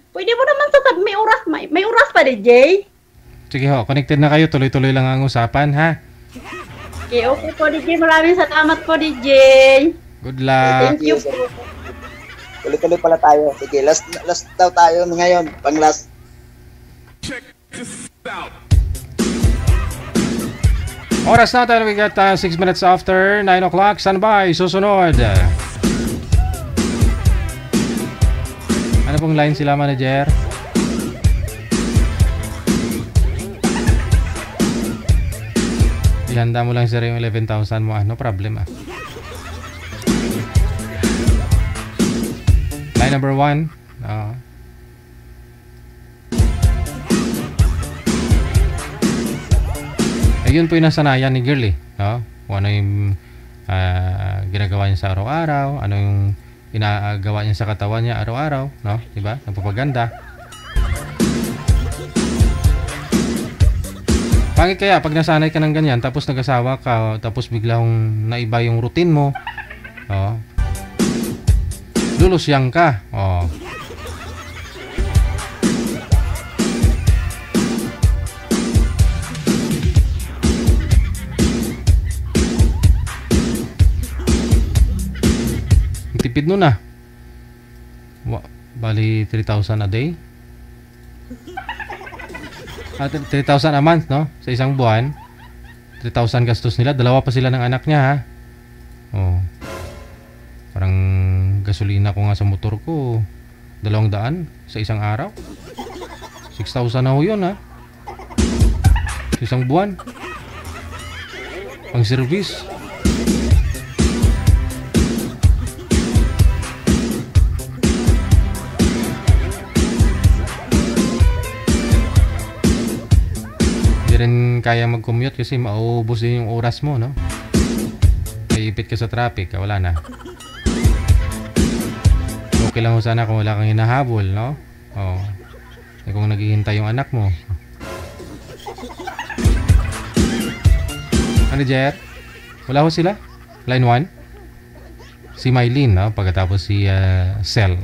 Pwede mo naman sasabihin, may oras pa DJ. Sige ho, connected na kayo. Tuloy-tuloy lang ang usapan, ha? Okay po, DJ. Maraming salamat po, DJ. Good luck. Thank you po. Tuloy-tuloy pala tayo. Sige, last daw tayo ngayon. Pang last. Check this out. Oras na tayo. We got 6 minutes after 9 o'clock. Standby. Susunod. Ano pong line sila, manager? Ihanda mo lang sir yung 11,000 mo. No problem ah. Line number 1. Ayun po yung nasanayan ni girl eh. No? Kung ano yung ginagawa niya sa araw-araw. Ano yung inagawa niya sa katawan niya araw-araw. No? Diba? Nagpapaganda. Pangit kaya pag nasanay ka ng ganyan tapos nag-asawa ka tapos biglang naiba yung routine mo. Lulusyang ka. Tipid nun ah. Bali 3,000 a day. 3,000 a month, no? Sa isang buwan. 3,000 gastos nila. Dalawa pa sila ng anak niya, ha? Parang gasolina ko nga sa motor ko. 200 sa isang araw. 6,000 na ho yun, ha? Sa isang buwan. Pang service. Rin kaya mag-commute kasi mauubos din yung oras mo, no? Iipit ka sa traffic, wala na. Okay lang ho sana kung wala kang hinahabol, no? Kung naghihintay yung anak mo. Ano, Jer? Wala ho sila? Line 1? Si Mylene, no? Pagkatapos si Cell.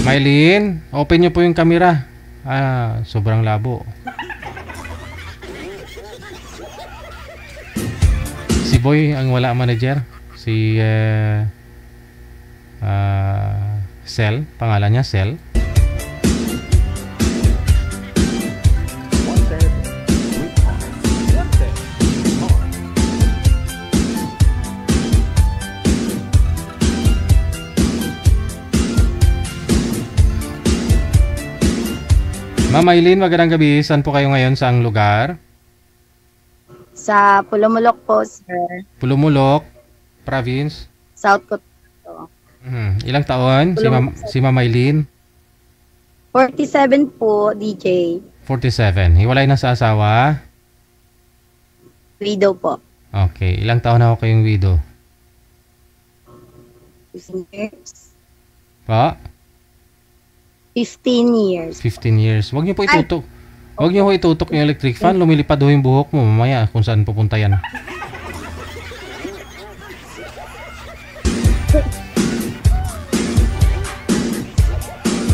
Mylene, open nyo po yung camera. Sobrang labo. Si Boy ang wala manager. Si Cell, pangalan niya Cell. Ma'am Eileen, magandang gabi. Saan po kayo ngayon? Saang lugar? Sa Pulumulok po, sir. Pulumulok, province? South Cotabato. Ilang taon si Ma'am Eileen? 47 po, DJ. 47. Hiwalay na sa asawa? Widow po. Okay. Ilang taon na ako kayong widow? 15 years. Pa? 15 years. 15 years. Huwag niyo po itutok. Huwag niyo po itutok yung electric fan. Lumilipad ho yung buhok mo mamaya kung saan pupunta yan.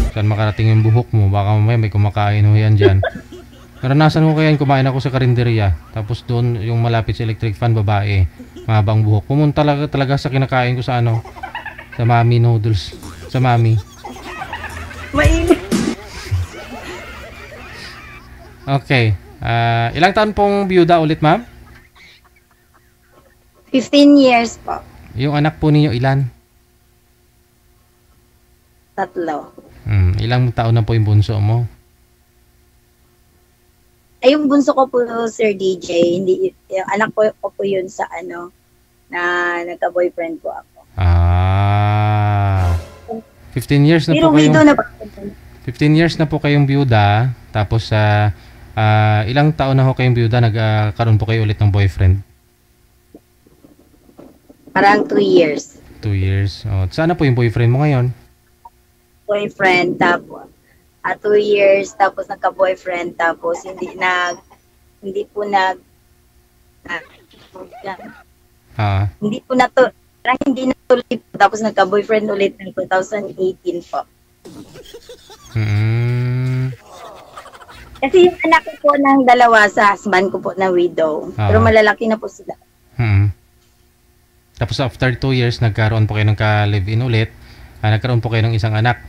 Saan makarating yung buhok mo? Baka mamaya may kumakain ho yan dyan. Naranasan ko kaya kumain ako sa karinderya. Tapos doon yung malapit sa electric fan, babae. Mahabang buhok. Pumunta talaga sa kinakain ko sa ano? Sa Mami Noodles. Sa Mami. Mainit. Okay. Ilang taon pong byuda ulit, ma'am? 15 years po. Yung anak po ninyo ilan? 3. Ilang taon na po yung bunso mo? Ay, yung bunso ko po, Sir DJ, hindi, yung anak ko po yun sa ano, na nagka-boyfriend po ako. 15 years na pero po kayong... na 15 years na po kayong byuda, tapos ilang taon na ho kayong byuda, nagkaroon po kayo ulit ng boyfriend? Parang 2 years. 2 years. Sana po yung boyfriend mo ngayon? Boyfriend, tapos 2 years, tapos nagka-boyfriend, tapos hindi po hindi natuloy po, tapos nagka-boyfriend ulit ng 2018 po. Kasi yung anak ko po ng dalawa sa husband ko po na widow. Pero malalaki na po sila. Tapos after 2 years, nagkaroon po kayo ng ka-live-in ulit. Nagkaroon po kayo ng isang anak.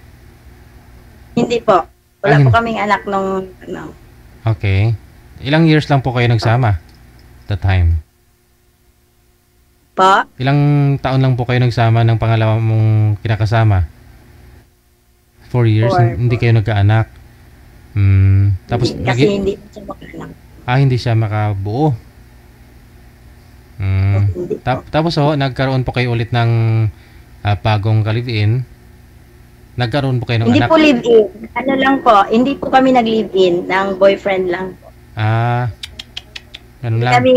Hindi po. Wala po kaming anak nung ano. Okay. Ilang years lang po kayo nagsama? That time. Po? Ilang taon lang po kayo nagsama ng pangalawa mong kinakasama? 4 years? 4. Hindi kayo nagkaanak? Tapos kasi hindi siya makaanak. Hindi siya makabuo. Tapos nagkaroon po kayo ulit ng bagong ka-live-in. Nagkaroon po kayo ng hindi anak? Hindi po live-in. Ano lang po, hindi po kami nag-live-in. Ng boyfriend lang po. Ganun lang. Kami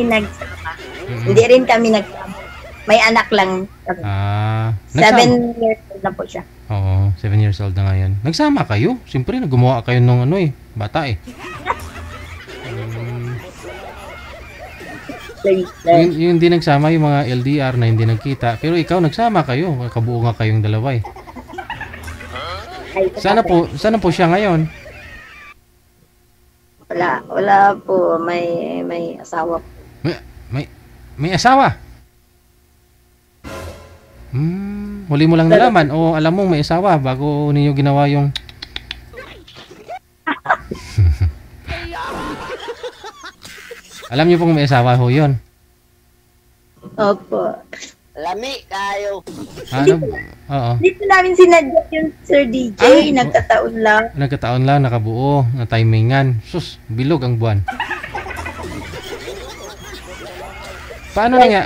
nagsama. Hindi rin kami nagsama. May anak lang. 7 years old na po siya. Oo, 7 years old na ngayon. Nagsama kayo? Siyempre, gumawa kayo nung bata eh. Yung hindi nagsama, yung mga LDR na hindi nagkita. Pero ikaw, nagsama kayo. Kabuo nga kayong dalawa eh. Sana po siya ngayon? Wala po. May asawa po. May asawa? Huli mo lang nalaman o alam mo may asawa bago ninyo ginawa yung... Alam niyo pong may asawa ho yun? Opo. Lami kayo. Oo. Dito namin sinadya yung Sir DJ. Nagkataon lang. Nagkataon lang, nakabuo, na timingan. Sus, bilog ang buwan. Paano nga?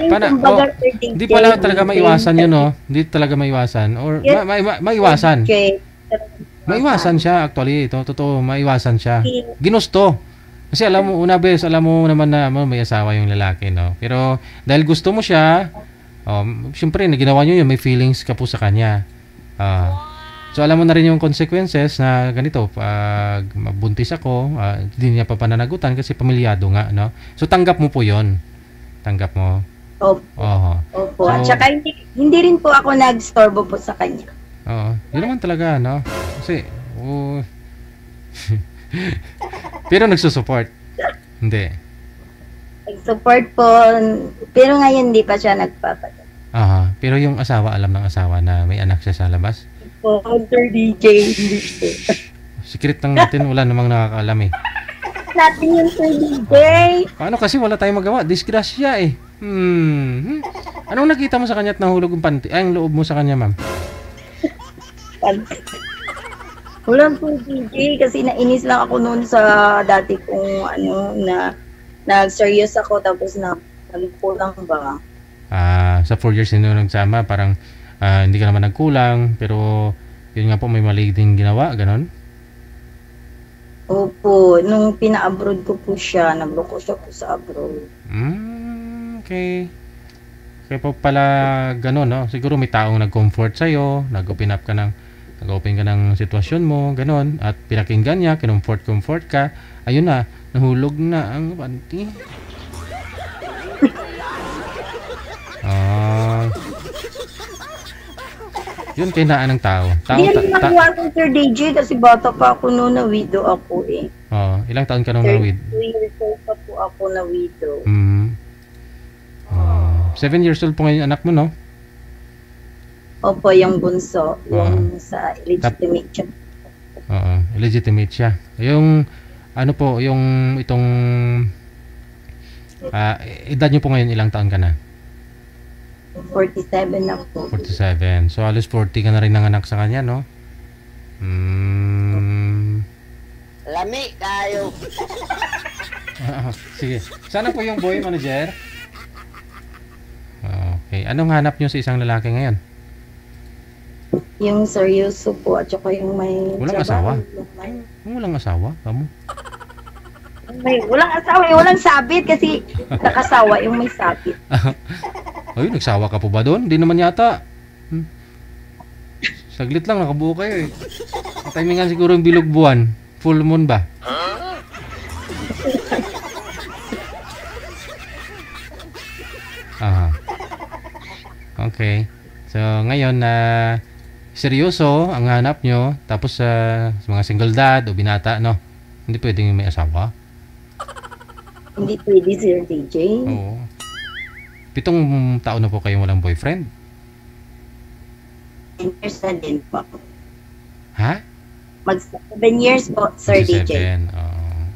Hindi pala talaga maiwasan yun, no? Hindi talaga maiwasan. Or maiwasan. Maiwasan siya, actually. Ito, totoo, maiwasan siya. Ginusto. Kasi alam mo, una bes, alam mo naman na may asawa yung lalaki, no? Pero dahil gusto mo siya, siyempre, ginawa nyo yun, may feelings ka po sa kanya. So alam mo na rin yung consequences na ganito, pag mabuntis ako, hindi niya pa pananagutan kasi pamilyado nga, no? So tanggap mo po yun. Tanggap mo? Opo. At saka hindi rin po ako nag-storbo po sa kanya. Oo, yun naman talaga, no? Kasi, pero nagsusupport. Hindi. Nag-support po, pero ngayon hindi pa siya nagpapadala. Aha, pero yung asawa, alam ng asawa na may anak siya sa labas? Po, Sir DJ, hindi po. Secret lang natin, wala namang nakakaalam eh. Natin yung Sir DJ. Paano kasi wala tayong magawa? Disgrasya eh. Anong nakita mo sa kanya at nahulog yung panty? Ay, ang loob mo sa kanya, ma'am? Wala po DJ kasi nainis lang ako noon sa dati kong na nag-serious ako tapos nagkulang ba. Sa 4 years nyo nagsama, parang hindi ka naman nagkulang, pero yun nga po, may mali din ginawa, ganon? Opo, nung pina-abroad ko po siya, nagloko siya po sa abroad. Okay. Kaya po pala ganon, no? Siguro may taong nag-comfort sa'yo, nag-open ka ng sitwasyon mo, ganon, at pinakinggan niya, kinumfort ka, ayun na, nahulog na ang panty. Yun kinaan ng tao. Hindi naman nakuha ko Sir DJ kasi bata pa ako noon, na widow ako eh. Ilang taon ka nung na-wid? 2 years old pa po ako na widow. 7 years old po ngayon anak mo, no? Opo, yung bunso. Yung sa illegitimate siya. Illegitimate siya. Yung, ano po, yung itong edad nyo po ngayon, ilang taon ka na? 47 na po. 47. So, alos 40 ka na rin nanganak sa kanya, no? Lami kayo. Sige. Sana po yung boy manager. Okay. Anong hanap nyo sa isang lalaki ngayon? Yung seryoso po at saka yung may walang asawa? Walang asawa? Kamu? Walang asawa, walang sabit kasi nakasawa yung may sabit. Ay, nagsawa ka po ba doon? Hindi naman yata. Saglit lang, nakabuo kayo eh. Timingan siguro yung bilog buwan. Full moon ba? Okay. So, ngayon na seryoso ang hanap nyo, tapos sa mga single dad o binata, no? Hindi pwedeng may asawa? Hindi pwede, Sir DJ. Oo. 7 taon na po kayong walang boyfriend? 10 years na din po. Ha? Mag 7 years po, Sir DJ.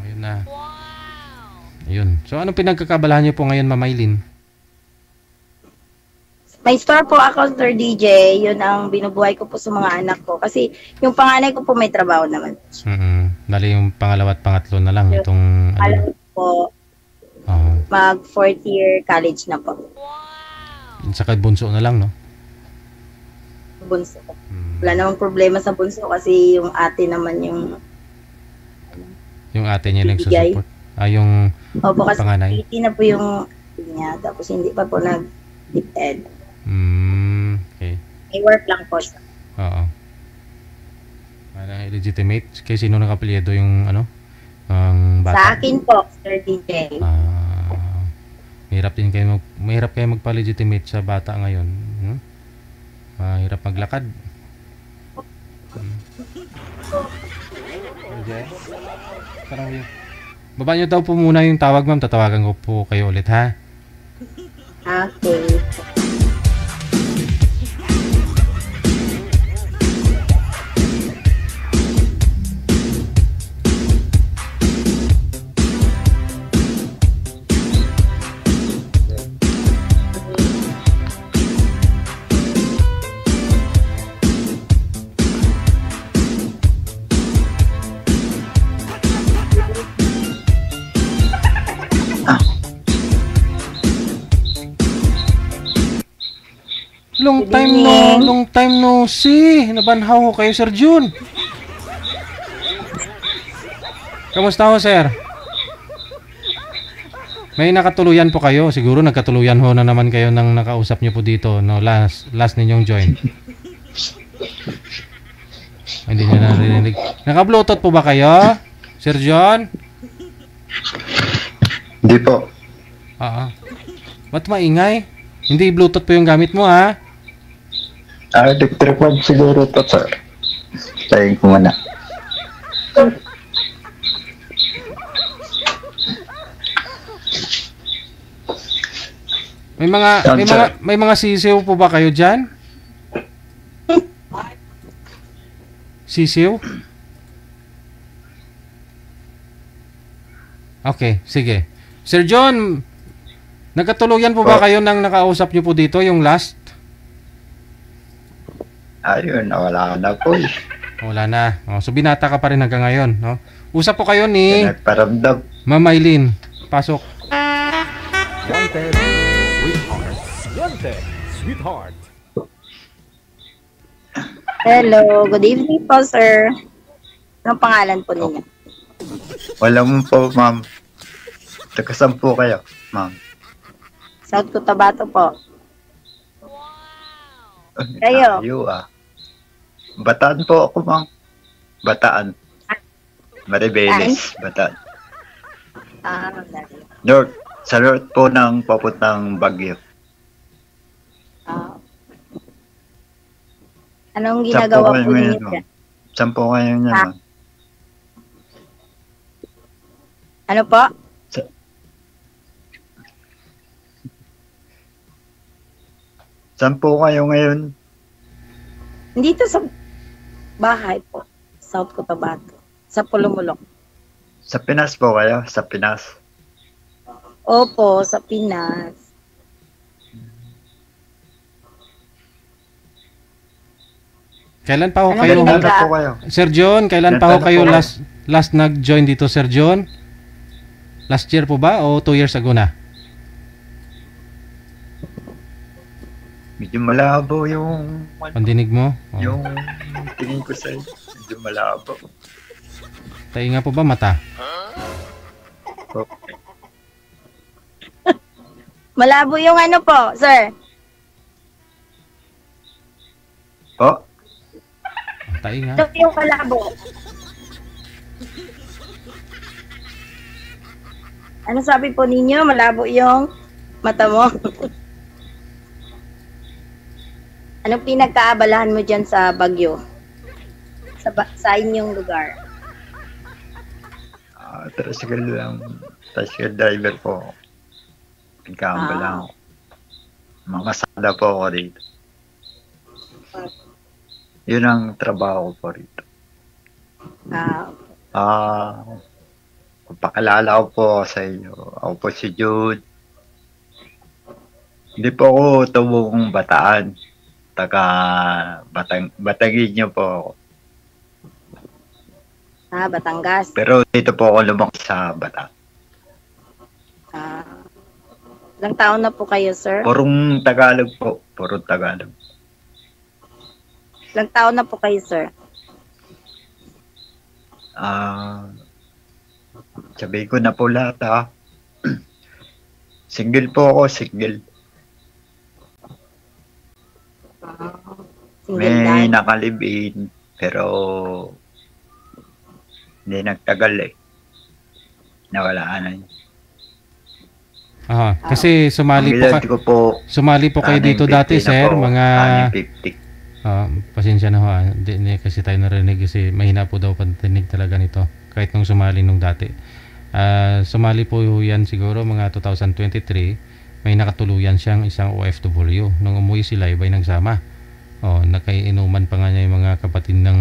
Ayun na. Ayun. So, anong pinagkakabalahan niyo po ngayon, Ma'am Maylin? May store po ako, Sir DJ. Yun ang binubuhay ko po sa mga anak ko. Kasi yung panganay ko po may trabaho naman. Dali yung pangalawa at pangatlo na lang. Itong alam po, mag 4th year college na po. Saka bunso na lang, no? Bunso. Wala namang problema sa bunso kasi yung ate naman yung ate niya nagsusupport. Yung opo, kasi panganay. na po yung niya. Tapos hindi pa po nag-depend. Okay. May work lang po siya. Legitimate? Kaya sino nakapilyedo yung ang bata? Sa akin po, Sir DJ. Mahirap kayo magpa-legitimate sa bata ngayon. Mahirap maglakad. Baba nyo daw po muna yung tawag, ma'am. Tatawagan ko po kayo ulit, ha? Okay. Long time no see. Nabanhaw ko kayo, Sir Jun. Kamusta ho, sir? May nakatuluyan po kayo. Siguro nagkatuluyan ho na naman kayo nang nakausap nyo po dito, no? Last ninyong join. Hindi nyo narinig. Naka-bluetooth po ba kayo, Sir John? Hindi po. Ba't maingay? Hindi bluetooth po yung gamit mo, ha? Electric one siguro to, sir. Tayin ko muna. May mga sisiw po ba kayo diyan? Sisiw? Okay, sige. Sir John, nagkatuluyan po ba kayo nang nakausap niyo po dito yung last? Ayun, wala na po. Wala na. Oh, so binata ka pa rin hanggang ngayon, no? Usap po kayo ni Nagparamdam. Ma'am Maylin. Pasok. Wanted, sweetheart. Wanted, sweetheart. Hello, good evening po, sir. Anong pangalan po ninyo? Walang po, ma'am. Tagasan po kayo, ma'am. South Cotabato po. Kayo? Bataan po ako, ma'am. Bataan. Maribeles, Bataan. North. Sa north po ng papuntang Baguio. Anong ginagawa po ninyo dyan? Saan po kayo niya, ma'am? Ano po? Saan po kayo ngayon? Dito sa bahay po. South Cotabato. Sa Pulumulok. Sa Pinas po kayo? Sa Pinas? Opo, sa Pinas. Kailan pa ho kayo? Sir John, kailan pa ho kayo last nag-join dito, Sir John? Last year po ba o 2 years ago na? Medyo malabo yung pandinig mo? Oh. Yung tingin ko sa'yo. Medyo malabo. Tayo nga po ba mata? Okay. Malabo yung ano po, sir? Po? Tayo nga. Ito yung malabo. Ano sabi po ninyo? Malabo yung mata mo? Anong pinagkaabalahan mo dyan sa Baguio? Sa inyong lugar? Tricycle lang. Tricycle driver po. Pinagkaabalahan ko. Mga sada po ako rito. Yun ang trabaho ko po rito. Pakalala ko po sa inyo. Ako po si Jude. Hindi po ako tubong Bataan. Batangin niyo po ako. Batangas. Pero dito po ako lumaki sa Bataan. Ilang taon na po kayo, sir? Purong Tagalog po. Purong Tagalog. Ilang taon na po kayo, sir? Sabihin ko na po lahat, ha. Single po ako, single. May nakalibin, pero hindi nagtagal eh. Nawala na yun. Kasi sumali po kayo dito dati, sir, mga 50. Pasensya na ho, hindi kasi tayo narinig kasi mahina po daw pantinig talaga nito kahit nung sumali nung dati. Sumali po yan siguro mga 2023, may nakatuluyan siyang isang OFW. Nung umuwi sila, iba'y nagsama. Nakainuman pa nga niya yung mga kapatid ng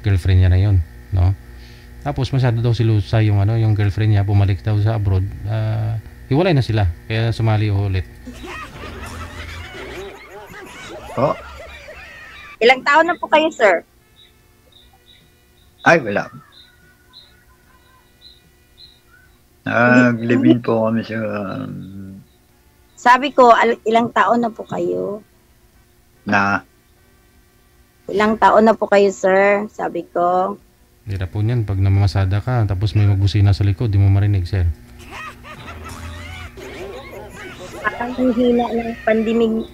girlfriend niya na yon, no? Tapos masyado daw silusa yung yung girlfriend niya, bumalik daw sa abroad. Hiwalay na sila, kaya sumali ulit. Ilang taon na po kayo, sir? Ay, wala. Naglibin po kami sa... Sabi ko, ilang taon na po kayo? Ilang taon na po kayo, sir? Sabi ko. Hirap po niyan pag namamasada ka, tapos may magbusina sa likod, di mo marinig, sir. Parang hina ng pandinig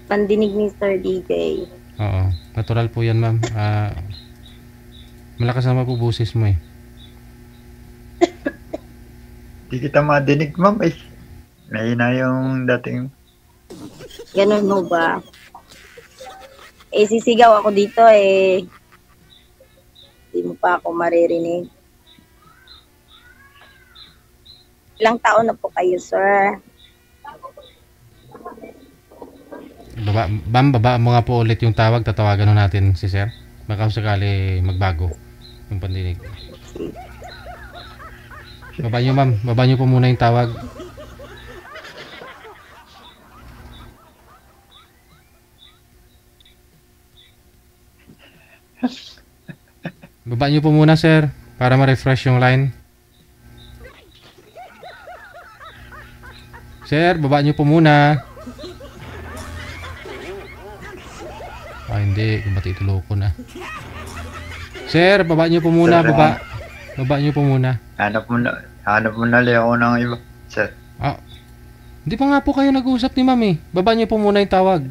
ni Sir DJ. Oo, natural po yan, ma'am. Malakas naman po boses mo eh. Di kita madinig, ma'am eh. Mahina yung dating... Ganun mo ba? sisigaw ako dito eh. Hindi mo pa ako maririnig. Ilang taon na po kayo, sir? Baba mo nga po ulit yung tawag. Tatawagan natin si sir. Baka sakali magbago yung pandinig. Baba nyo, ma'am. Baba nyo po muna yung tawag. Baba nyo po muna, sir, para ma-refresh yung line. Sir, baba nyo po muna. Hindi. Ba't ituloko na? Sir, baba nyo po muna. Baba nyo po muna. Hanap mo na li ako ng iba, sir. Hindi pa nga po kayo nag-uusap ni ma'am eh. Baba nyo po muna yung tawag.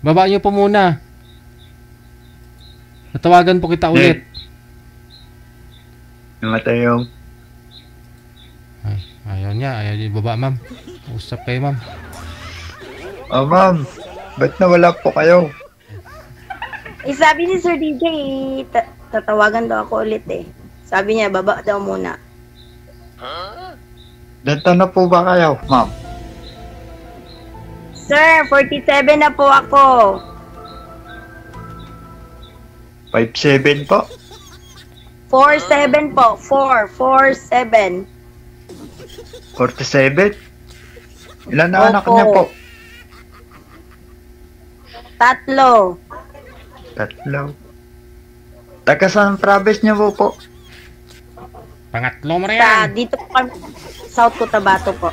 Baba nyo po muna. Natawagan po kita ulit. Namatay yung... Ayaw niya baba, ma'am. Usap kayo, ma'am. Ma'am, ba't nawala po kayo? Sabi ni Sir DJ, tatawagan daw ako ulit eh. Sabi niya, baba daw muna. Dito na po ba kayo, ma'am? Sir, 47 na po ako. 5'7" po? 4'7" po. 4'7". 47? Ilan na anak niya po? 3. 3. Taga saan province niyo po? Pangatlo mo rin yan. Dito po kami, South Cotabato po.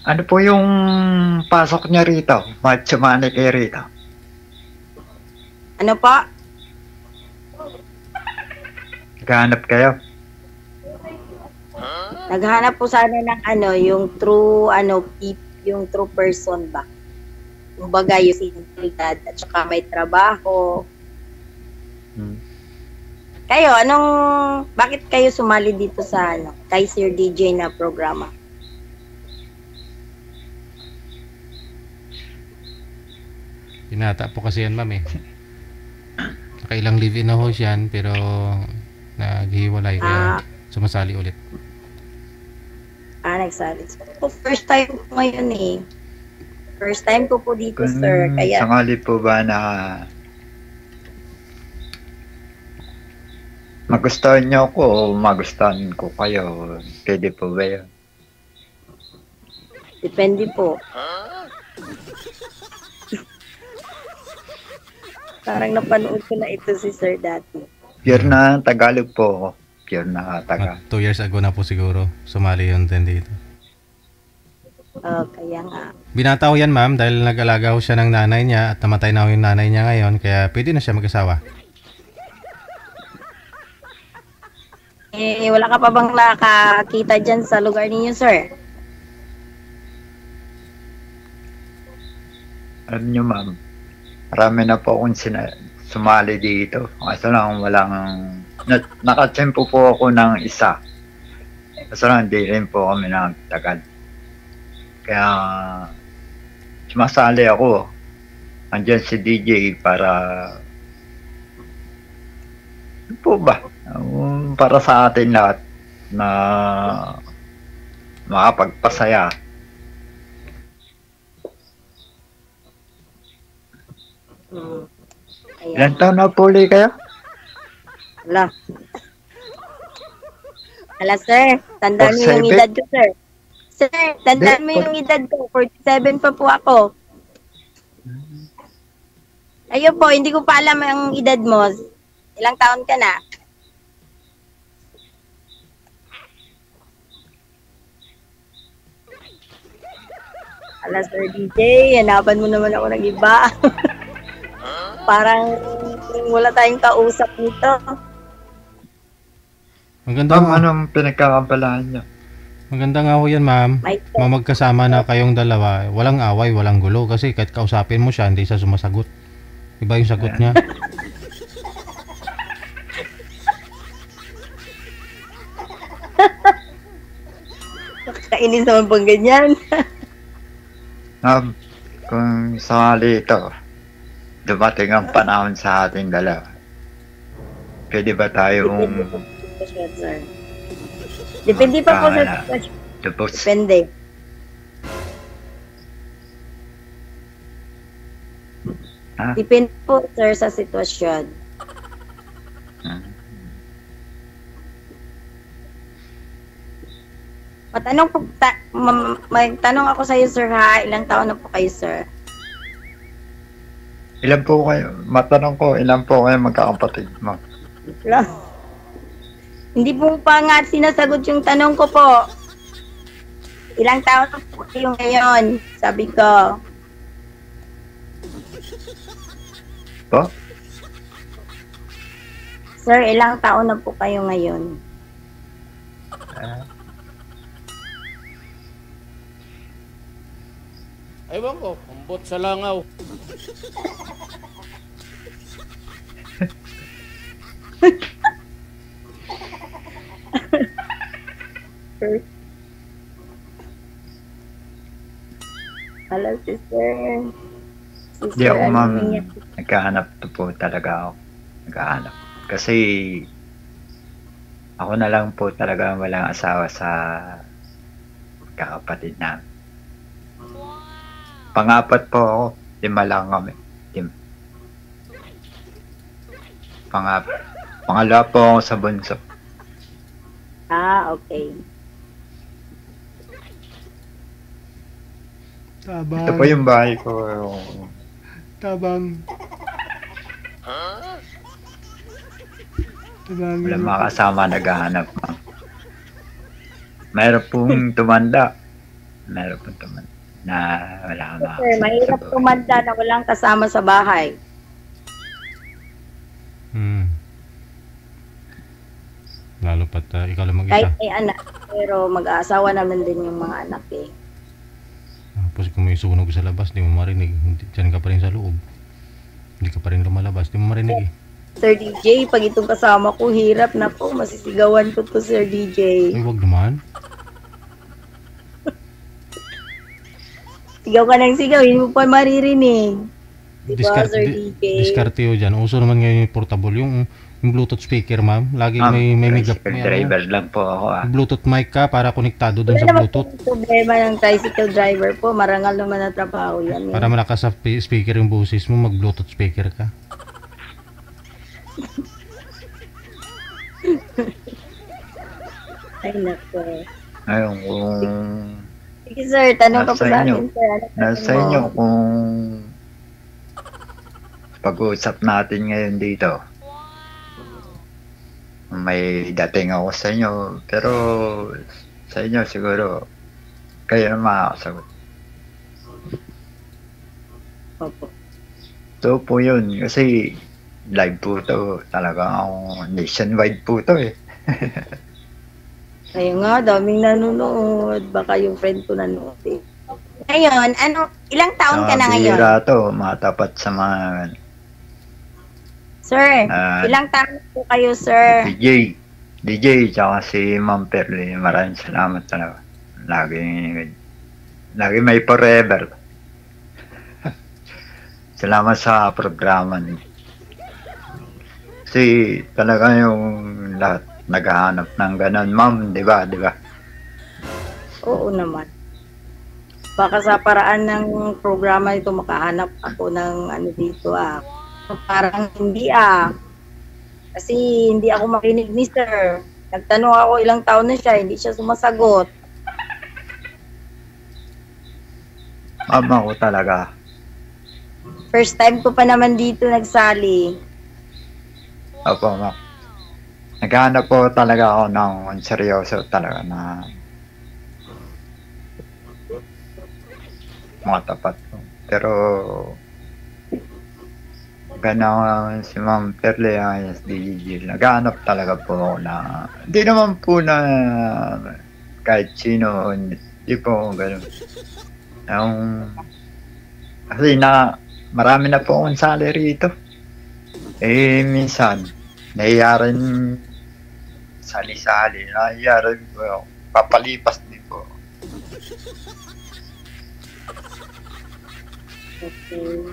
Ano po yung pasok niya rito? Macho Manic rito? Ano pa? Naghahanap kayo? Naghahanap po sana ng yung true, yung true person ba? Kumbaga, yung sinilidad at saka may trabaho. Kayo, bakit kayo sumali dito sa, kay Sir DJ na programa? Pinata po kasi yan, ma'am eh. Nakailang live-in na ho yan, pero naghiwalay kaya sumasali ulit. Nagsali. So, first time ko ngayon eh. First time ko po dito, sir. Kaya... Sakali po ba na magustuhan niyo ako o magustuhan ko kayo? Pwede po ba yun? Depende po. Parang napanood ko na ito si sir dati. Pure na Tagalog po ako. Pure na Tagalog. 2 years ago na po siguro. Sumali yun din dito. Kaya nga. Binata ko yan, ma'am, dahil nag-alaga ko siya ng nanay niya at namatay na yung nanay niya ngayon, kaya pwede na siya mag-asawa. Wala ka pa bang nakakita dyan sa lugar ninyo, sir? Alam niyo, ma'am, marami na po akong sumali dito. Kaso lang, nakatsempo po ako ng isa. Kaso lang, hindi rin po kami nagtagal. Kaya, sumasali ako. Andyan si DJ para, ano po ba? Para sa atin lahat na makapagpasaya. Ilan taon na po ulit kayo? Ala, sir, tandaan mo yung edad ko, sir. Sir, tandaan mo yung edad ko. 47 pa po ako. Ayun po, hindi ko pa alam ang edad mo. Ilang taon ka na? Ala, Sir DJ, hanapan mo naman ako ng iba. Parang wala tayong kausap nito. Maganda nga. Anong pinagkakabalaan niyo? Maganda nga ho yan, ma'am. Magkasama na kayong dalawa. Walang away, walang gulo. Kasi kahit kausapin mo siya, hindi siya sumasagot. Iba yung sagot niya. nakakainis naman pang ganyan. Kung sakali ito, dumating ang panahon sa ating dalawa, pwede ba tayong Sir. Depende pa po sa sitwasyon. Depende. Depende po, sir, sa sitwasyon. Matanong po, magtanong ako sa iyo, sir, ha? Ilang taon na po kayo, sir? Ilan po kayo? Matanong ko, ilan po kayo magkakapatid mo? Hindi po pa nga sinasagot yung tanong ko po. Ilang taon na po kayo ngayon? Sabi ko. Po? Sir, ilang taon na po kayo ngayon? Ewan ko, umbot sa langaw. Hello, sister. Hindi ako, ma'am. Nagkahanap to po talaga ako. Nagkahanap. Kasi ako na lang po talaga walang asawa sa kakapatid namin. Pangapat po ako. 5 lang kami. 5. Pangalawa po ako sa bunso. Okay. Tabang. Ito po yung bahay ko. Tabang. Tabang. Wala makasama naghahanap. Mayroon pong tumanda. Mayroon pong tumanda na wala makasama. Sir, mahirap tumanda na walang kasama sa bahay. Lalo pat ikaw lang Kahit mag-isa. may anak, pero mag-aasawa naman din yung mga anak eh. Tapos kung may sunog sa labas, di mo marinig. Diyan ka pa rin sa loob. Hindi ka pa rin lumalabas, di mo marinig eh. Sir DJ, pag itong kasama ko, hirap na po. Masisigawan ko to, Sir DJ. Ay, wag naman. Sigaw ka ng sigaw, hindi mo pa maririnig. Diba, Sir DJ? Diskarte yun dyan. Uso naman ngayon yung portable. Yung Bluetooth speaker, ma'am. Lagi may driver lang po ako. Bluetooth mic ka para konektado dun Wala sa naman Bluetooth. problema ng tricycle driver po. Marangal naman na trabaho yan. Para malakas sa speaker yung boses mo, mag-Bluetooth speaker ka. Ay, nako. Ngayon, kung Sige, sir. Tanong ka pa sa akin, sir. nasa inyo kung pag-uusap natin ngayon dito. May dating ako sa inyo, pero sa inyo siguro kayo na makakasagot. Opo. So po yun, kasi live po to, talagang nationwide po to eh. Ayun nga, daming nanonood. Baka yung friend ko nanonood eh. Ngayon, ilang taon ka na ngayon? Bihira to, matapat sa mga Sir, ilang taon po kayo, sir? DJ, tsaka si Ma'am Perly, maraming salamat talaga. Lagi may forever. Salamat sa programa niyo. Kasi talaga yung lahat naghahanap ng ganun, ma'am, di ba? Oo naman. Baka sa paraan ng programa ito makahanap ako ng dito Parang hindi Kasi hindi ako makinig ni sir. Nagtanong ako ilang taon na siya, hindi siya sumasagot. Ma'am, ako talaga. First time ko pa naman dito nagsali. Opo, ma'am. Naghahanap po talaga ako ng seryoso talaga na mga tapat ko. Pero gano'n si Ma'am Perle ayos DJ. Naghahanap talaga po ako na hindi naman po na kahit sino, hindi po gano'n. Kasi marami na po akong sali rito. Minsan nahiya rin sali-sali, nahiya rin po, papalipas din po. Okay.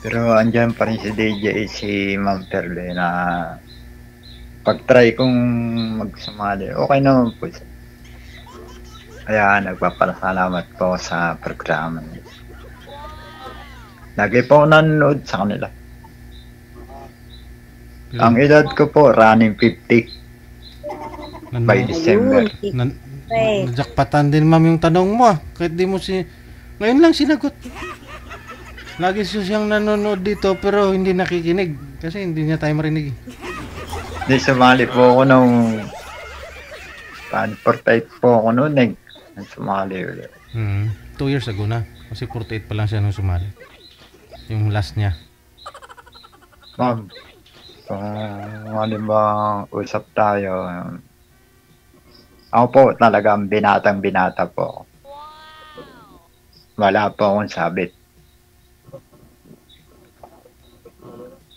Pero andyan pa rin si DJ, si Ma'am Perle na pag-try kong magsumali, okay naman po siya. Kaya nagpapasalamat po sa programa niya. Lagi po ako nanonood sa kanila. Ang edad ko po, running 50 by December. Najakpatan din ma'am yung tanong mo kahit di mo ngayon lang sinagot. Lagi siyang nanonood dito pero hindi nakikinig kasi hindi niya tayo marinig. Hindi, sumali po ako nung pan-48 po ako noon sumali ulit. 2 years ago na kasi 48 pa lang siya nung sumali. Yung last niya. Ma'am, kung halimbawa usap tayo, ako po talagang binatang-binata po. Wala po akong sabit.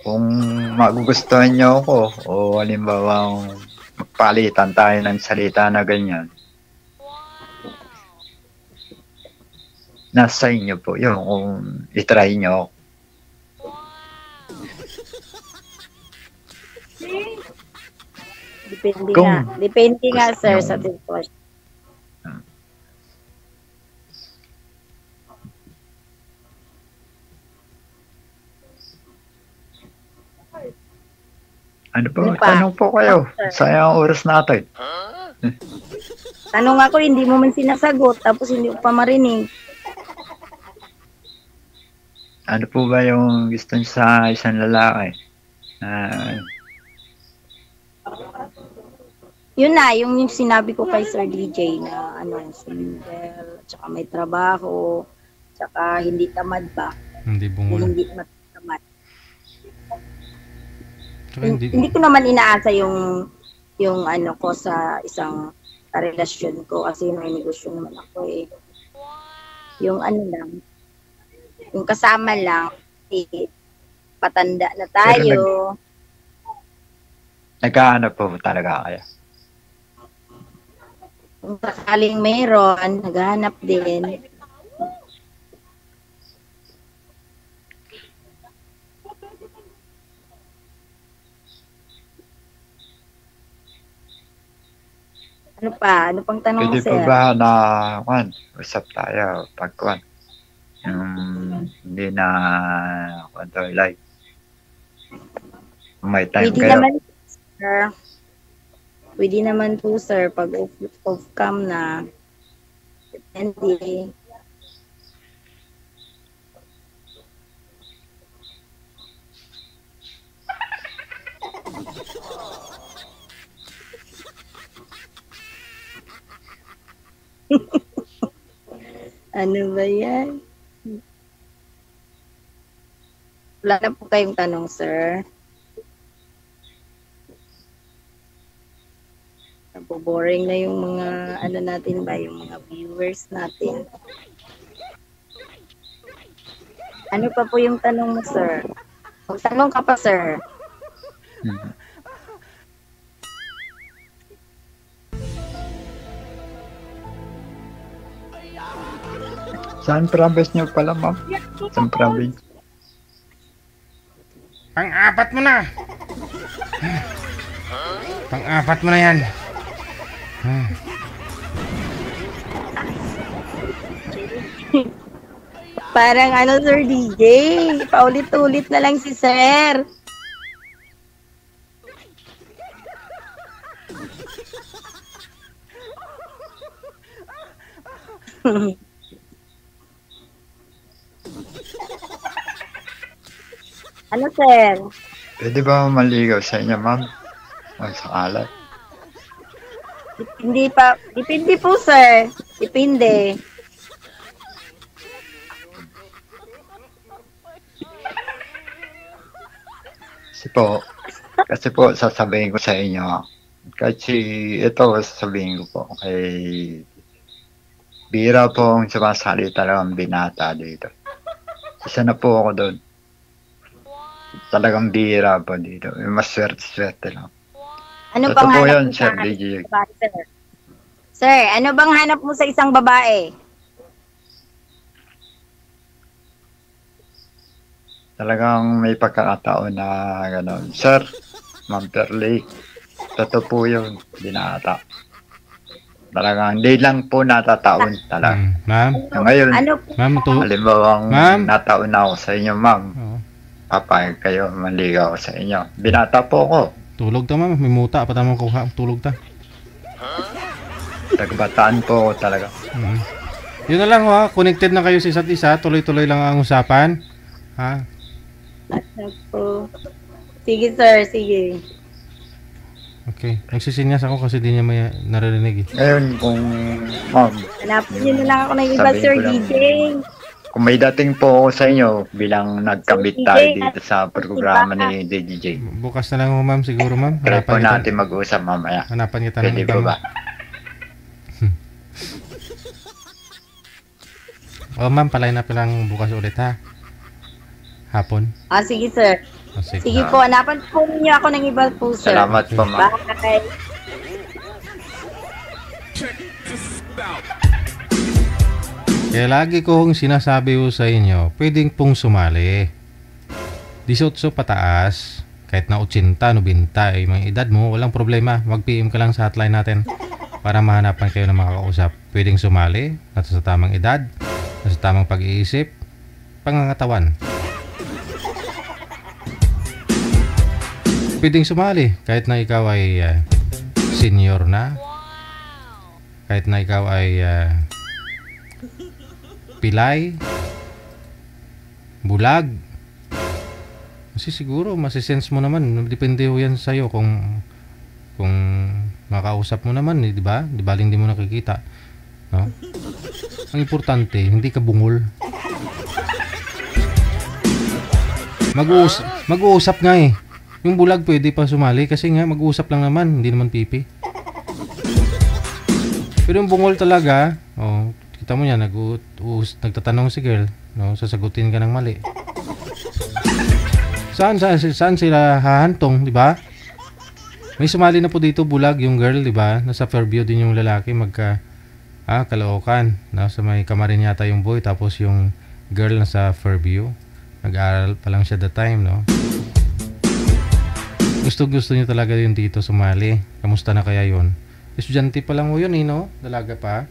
Kung magugustuhan niyo ako o halimbawa magpalitan tayo ng salita na ganyan, nasa inyo po yun kung itry niyo ako. Depende nga sir sa sitwasyon. Ano po? Tanong po kayo. Sayang oras natin. Tanong ako, hindi mo man sinasagot, tapos hindi ko pa marinig. Ano po ba yung gusto niyo sa isang lalaki? Yun na, yung sinabi ko kay Sir DJ na single, tsaka may trabaho, tsaka hindi tamad ba? Hindi bungol. Hindi tamad. Hindi ko naman inaasa yung ko sa isang relasyon ko kasi may negosyo naman ako eh. Yung lang, yung kasama lang, patanda na tayo. Naghahanap po talaga kaya? Kung sakaling mayroon, naghahanap din. Ano pa? Ano pang tanong, Pwede sir? po ba na, usap tayo pag, hindi na, live. May time Pwede kayo. naman, sir. Pwede naman po, sir, pag off-cam na. Depende. Ano ba yan? Wala na po kayong tanong, sir. Boring na yung mga natin ba, yung mga viewers natin. Ano pa po yung tanong mo, sir? Magtanong ka pa, sir. Saan province niyo pala, ma'am? Saan province? Pang-apat mo na! Pang-apat mo na yan. Parang Sir DJ. Paulit-ulit na lang si sir. Ano, sir? Pwede ba maligaw sa inyo, ma'am? Sa alat? Hindi pa. Depende po, sir. Depende. Kasi po, sasabihin ko sa inyo, kasi ito, sasabihin ko po, kay bira po ang sumasali talagang binata dito. Isa na po ako doon. talagang bihira po dito. Mas swerte lang. Ano Ito bang po hanap yun, mo Sir sa DJ. babae, sir? Sir, ano bang hanap mo sa isang babae? Talagang may pagkakataon na gano'n. Sir, Ma'am Perley, totoo po yun, binata. Talagang hindi lang po natataon talaga. Ma'am? Ngayon, Ma'am, halimbawang Ma'am? nataon na ako sa inyo, ma'am. Papayag kayo, manligaw sa inyo. Binata po ako. Tulog ta, ma'am. May muta pa tamang kuha. Tulog ta. Nagbataan po ako talaga. Yun na lang, ha. Connected na kayo sa isa't isa. Tuloy-tuloy lang ang usapan. Ha? Ako. Sige, sir. Sige. Okay. Nagsisinyas ako kasi di niya may naririnig eh. Ngayon, kung ma'am, Hanapin niyo na lang ako ng iba, Sabihin sir ko lang. DJ. kung may dating po ako sa inyo bilang nagkabit Sige, tayo dito sa programa ni DJ. Bukas na lang ako, ma'am. Siguro, ma'am. Try po natin mag-usap mamaya. Hanapan kita Pwede ng po ibang... ba? O, ma'am. Palay na lang bukas ulit, ha? Hapon. Sige, sir. Sige po, hanapan po ninyo ako ng iba po, sir. Salamat po, ma'am. Bye. Kaya lagi kong sinasabi ko sa inyo, pwedeng pong sumali. 18 pataas, kahit na 80, 90, yung mga edad mo, walang problema. Mag-PM ka lang sa hotline natin para mahanapan kayo ng makakausap. Pwedeng sumali, nasa tamang edad, nasa tamang pag-iisip, pangangatawan. Pwedeng sumali, kahit na ikaw ay senior na, kahit na ikaw ay pilay, bulag. Kasi siguro masisense mo naman, depende ho yan sa'yo kung makausap mo naman, di ba? Di ba, hindi mo nakikita, no? Ang importante, hindi ka bungol. Mag-uusap nga eh. Yung bulag pwede pa sumali kasi nga mag-uusap lang naman, hindi naman pipi. Pero yung bungol talaga, kita mo yan, nagtatanong si girl, no? Sasagutin ka ng mali. Saan sila hahantong, di ba? May sumali na po dito, bulag yung girl, di ba? Nasa Fairview din yung lalaki, Caloocan. Nasa may Kamarin yata yung boy, tapos yung girl nasa Fairview. Nag-aaral pa lang siya that time, no? Gusto niyo talaga yun dito sumali. Kamusta na kaya yun? Estudyante pa lang ho yun, no? Dalaga pa.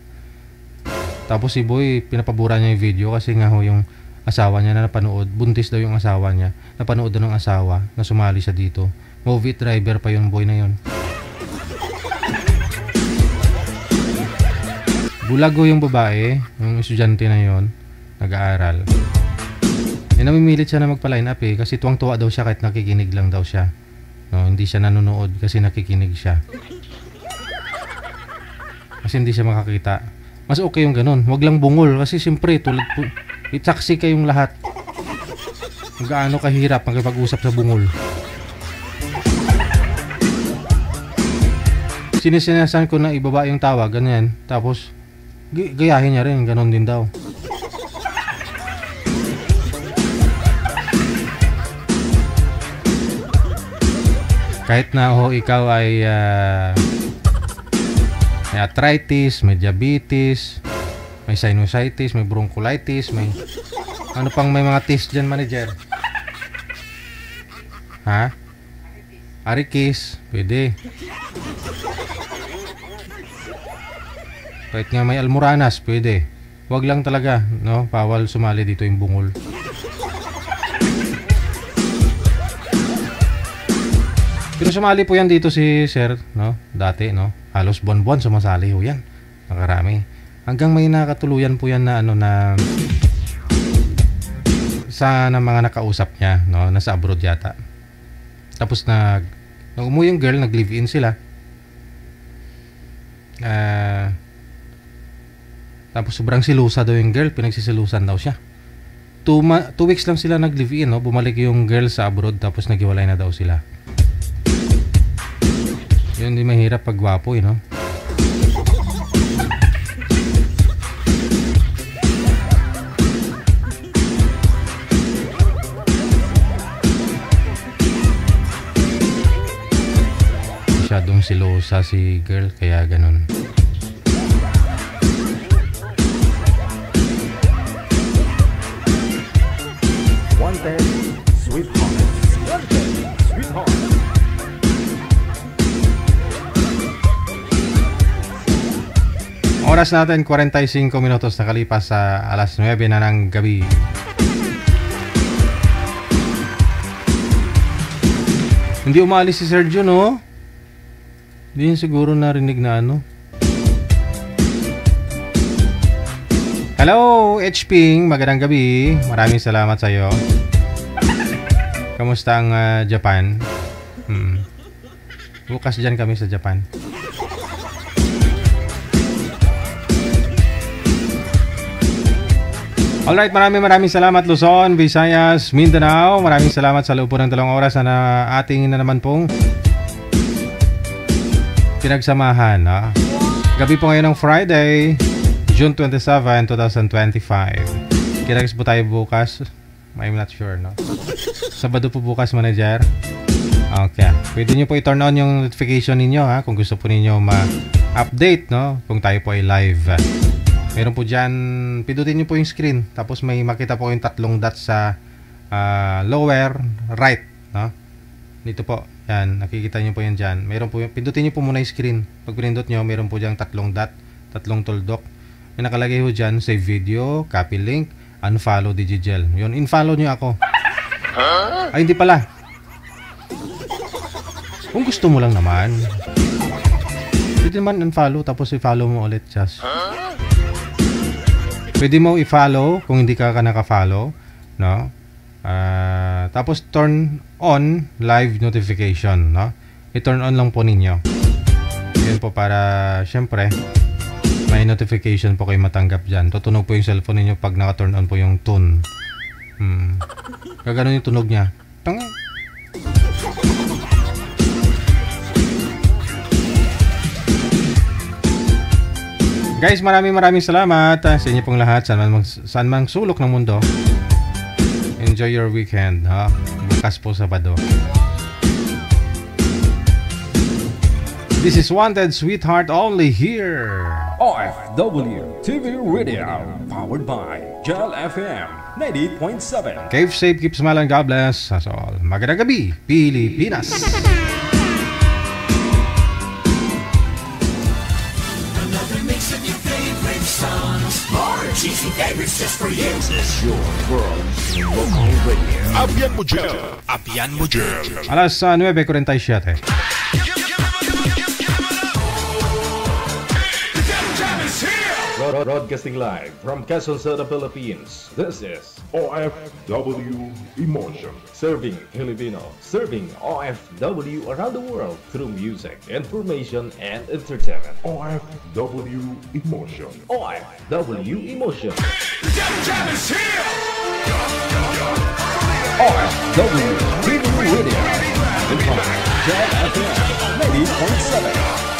Tapos si boy, pinapabura niya yung video kasi nga ho yung asawa niya na napanood. Buntis daw yung asawa niya. Napanood daw ng asawa na sumali siya dito. Movie driver pa yung boy na yun. Bulag ho yung babae, yung estudyante na yun, nag-aaral. Namimilit siya na magpa-line up eh, kasi tuwang-tuwa daw siya kahit nakikinig lang daw siya. No, hindi siya nanonood kasi nakikinig siya. Kasi hindi siya makakita. Mas okay yung ganun. Huwag lang bungol kasi siyempre tulad po, itsaksi kayong lahat. Gaano kahirap makipag-usap sa bungol. Sinisinasan ko na ibaba yung tawag, ganyan. Tapos gayahin niya rin, ganun din daw. Kahit na ikaw ay may arthritis, may diabetes, may sinusitis, may bronchitis, may ano pang may mga tests dyan, manager? Ha? Arikis, pwede. Kahit nga may almoranas, pwede. Huwag lang talaga, no? Bawal sumali dito yung bungol. Pero sumali po yan dito si Sir, no? Dati, no? Halos buwan-buwan sumasali ho yan. Nakarami. Hanggang may nakatuluyan po yan na ano na sa mga nakausap niya, no? Nasa abroad yata. Tapos nung umuwi yung girl, nag-live-in sila. Tapos sobrang silusa daw yung girl, pinagsisilusan daw siya. 2 weeks lang sila nag-live-in, no? Bumalik yung girl sa abroad, tapos naghiwalay na daw sila. Yun, di mahirap pag gwapo, no? masyadong silosa si girl, kaya ganun. Wanted, sweetheart. Wanted, sweetheart. Oras natin 45 minutos nakalipas sa alas 9 na ng gabi. Hindi umalis si Sergio, no? Hindi yun siguro narinig na ano. Hello, HPing. Magandang gabi. Maraming salamat sa iyo. Kamusta ang Japan? Bukas dyan kami sa Japan. Alright, maraming salamat Luzon, Visayas, Mindanao. Maraming salamat sa loob po ng 2 oras na ating na naman pong pinagsamahan. Gabi po ngayon ng Friday, June 27, 2025. Kinags po tayo bukas. I'm not sure, no? Sabado po bukas, manager. Okay. Pwede nyo po i-turn on yung notification ninyo, ha? Kung gusto po ninyo ma-update, no? Kung tayo po ay live. Meron po dyan, pindutin nyo po yung screen. Tapos may makita po yung 3 dots sa lower right, no? Dito po, yan, nakikita nyo po yan dyan. Meron po, pindutin nyo po muna yung screen. Pag pinindot nyo, meron po dyan 3 dot, 3 tuldok. May nakalagay po dyan, save video, copy link, unfollow Digigel. Yun, unfollow nyo ako. Ay, hindi pala. Kung gusto mo lang naman. Pwede naman unfollow, tapos i-follow mo ulit just. Pwede mo i-follow kung hindi ka naka-follow, no? Tapos turn on live notification, no? I-turn on lang po ninyo. Yan po para syempre may notification po kayo matanggap diyan. Tutunog po yung cellphone niyo pag naka-turn on po yung tune. Gaganon yung tunog niya. Tang. Guys, maraming salamat sa inyo pong lahat. Saan mang sulok ng mundo. Enjoy your weekend, ha? Bukas po Sabado. This is Wanted, Sweetheart, only here. OFW TV Radio, powered by Gel FM 98.7. Keep safe, keep smiling, God bless us all. Magandang gabi, Pilipinas. More cheesy favorites just for you. This is your world local radio. Abian mo Gel. Abian mo Gel. Alas 9:47. Broadcasting live from Quezon City, Philippines. This is OFW Emotion. Serving Filipino, serving OFW around the world through music, information, and entertainment. OFW Emotion. OFW Emotion. Jam is here! OFW TV Radio. Gel FM 90.7.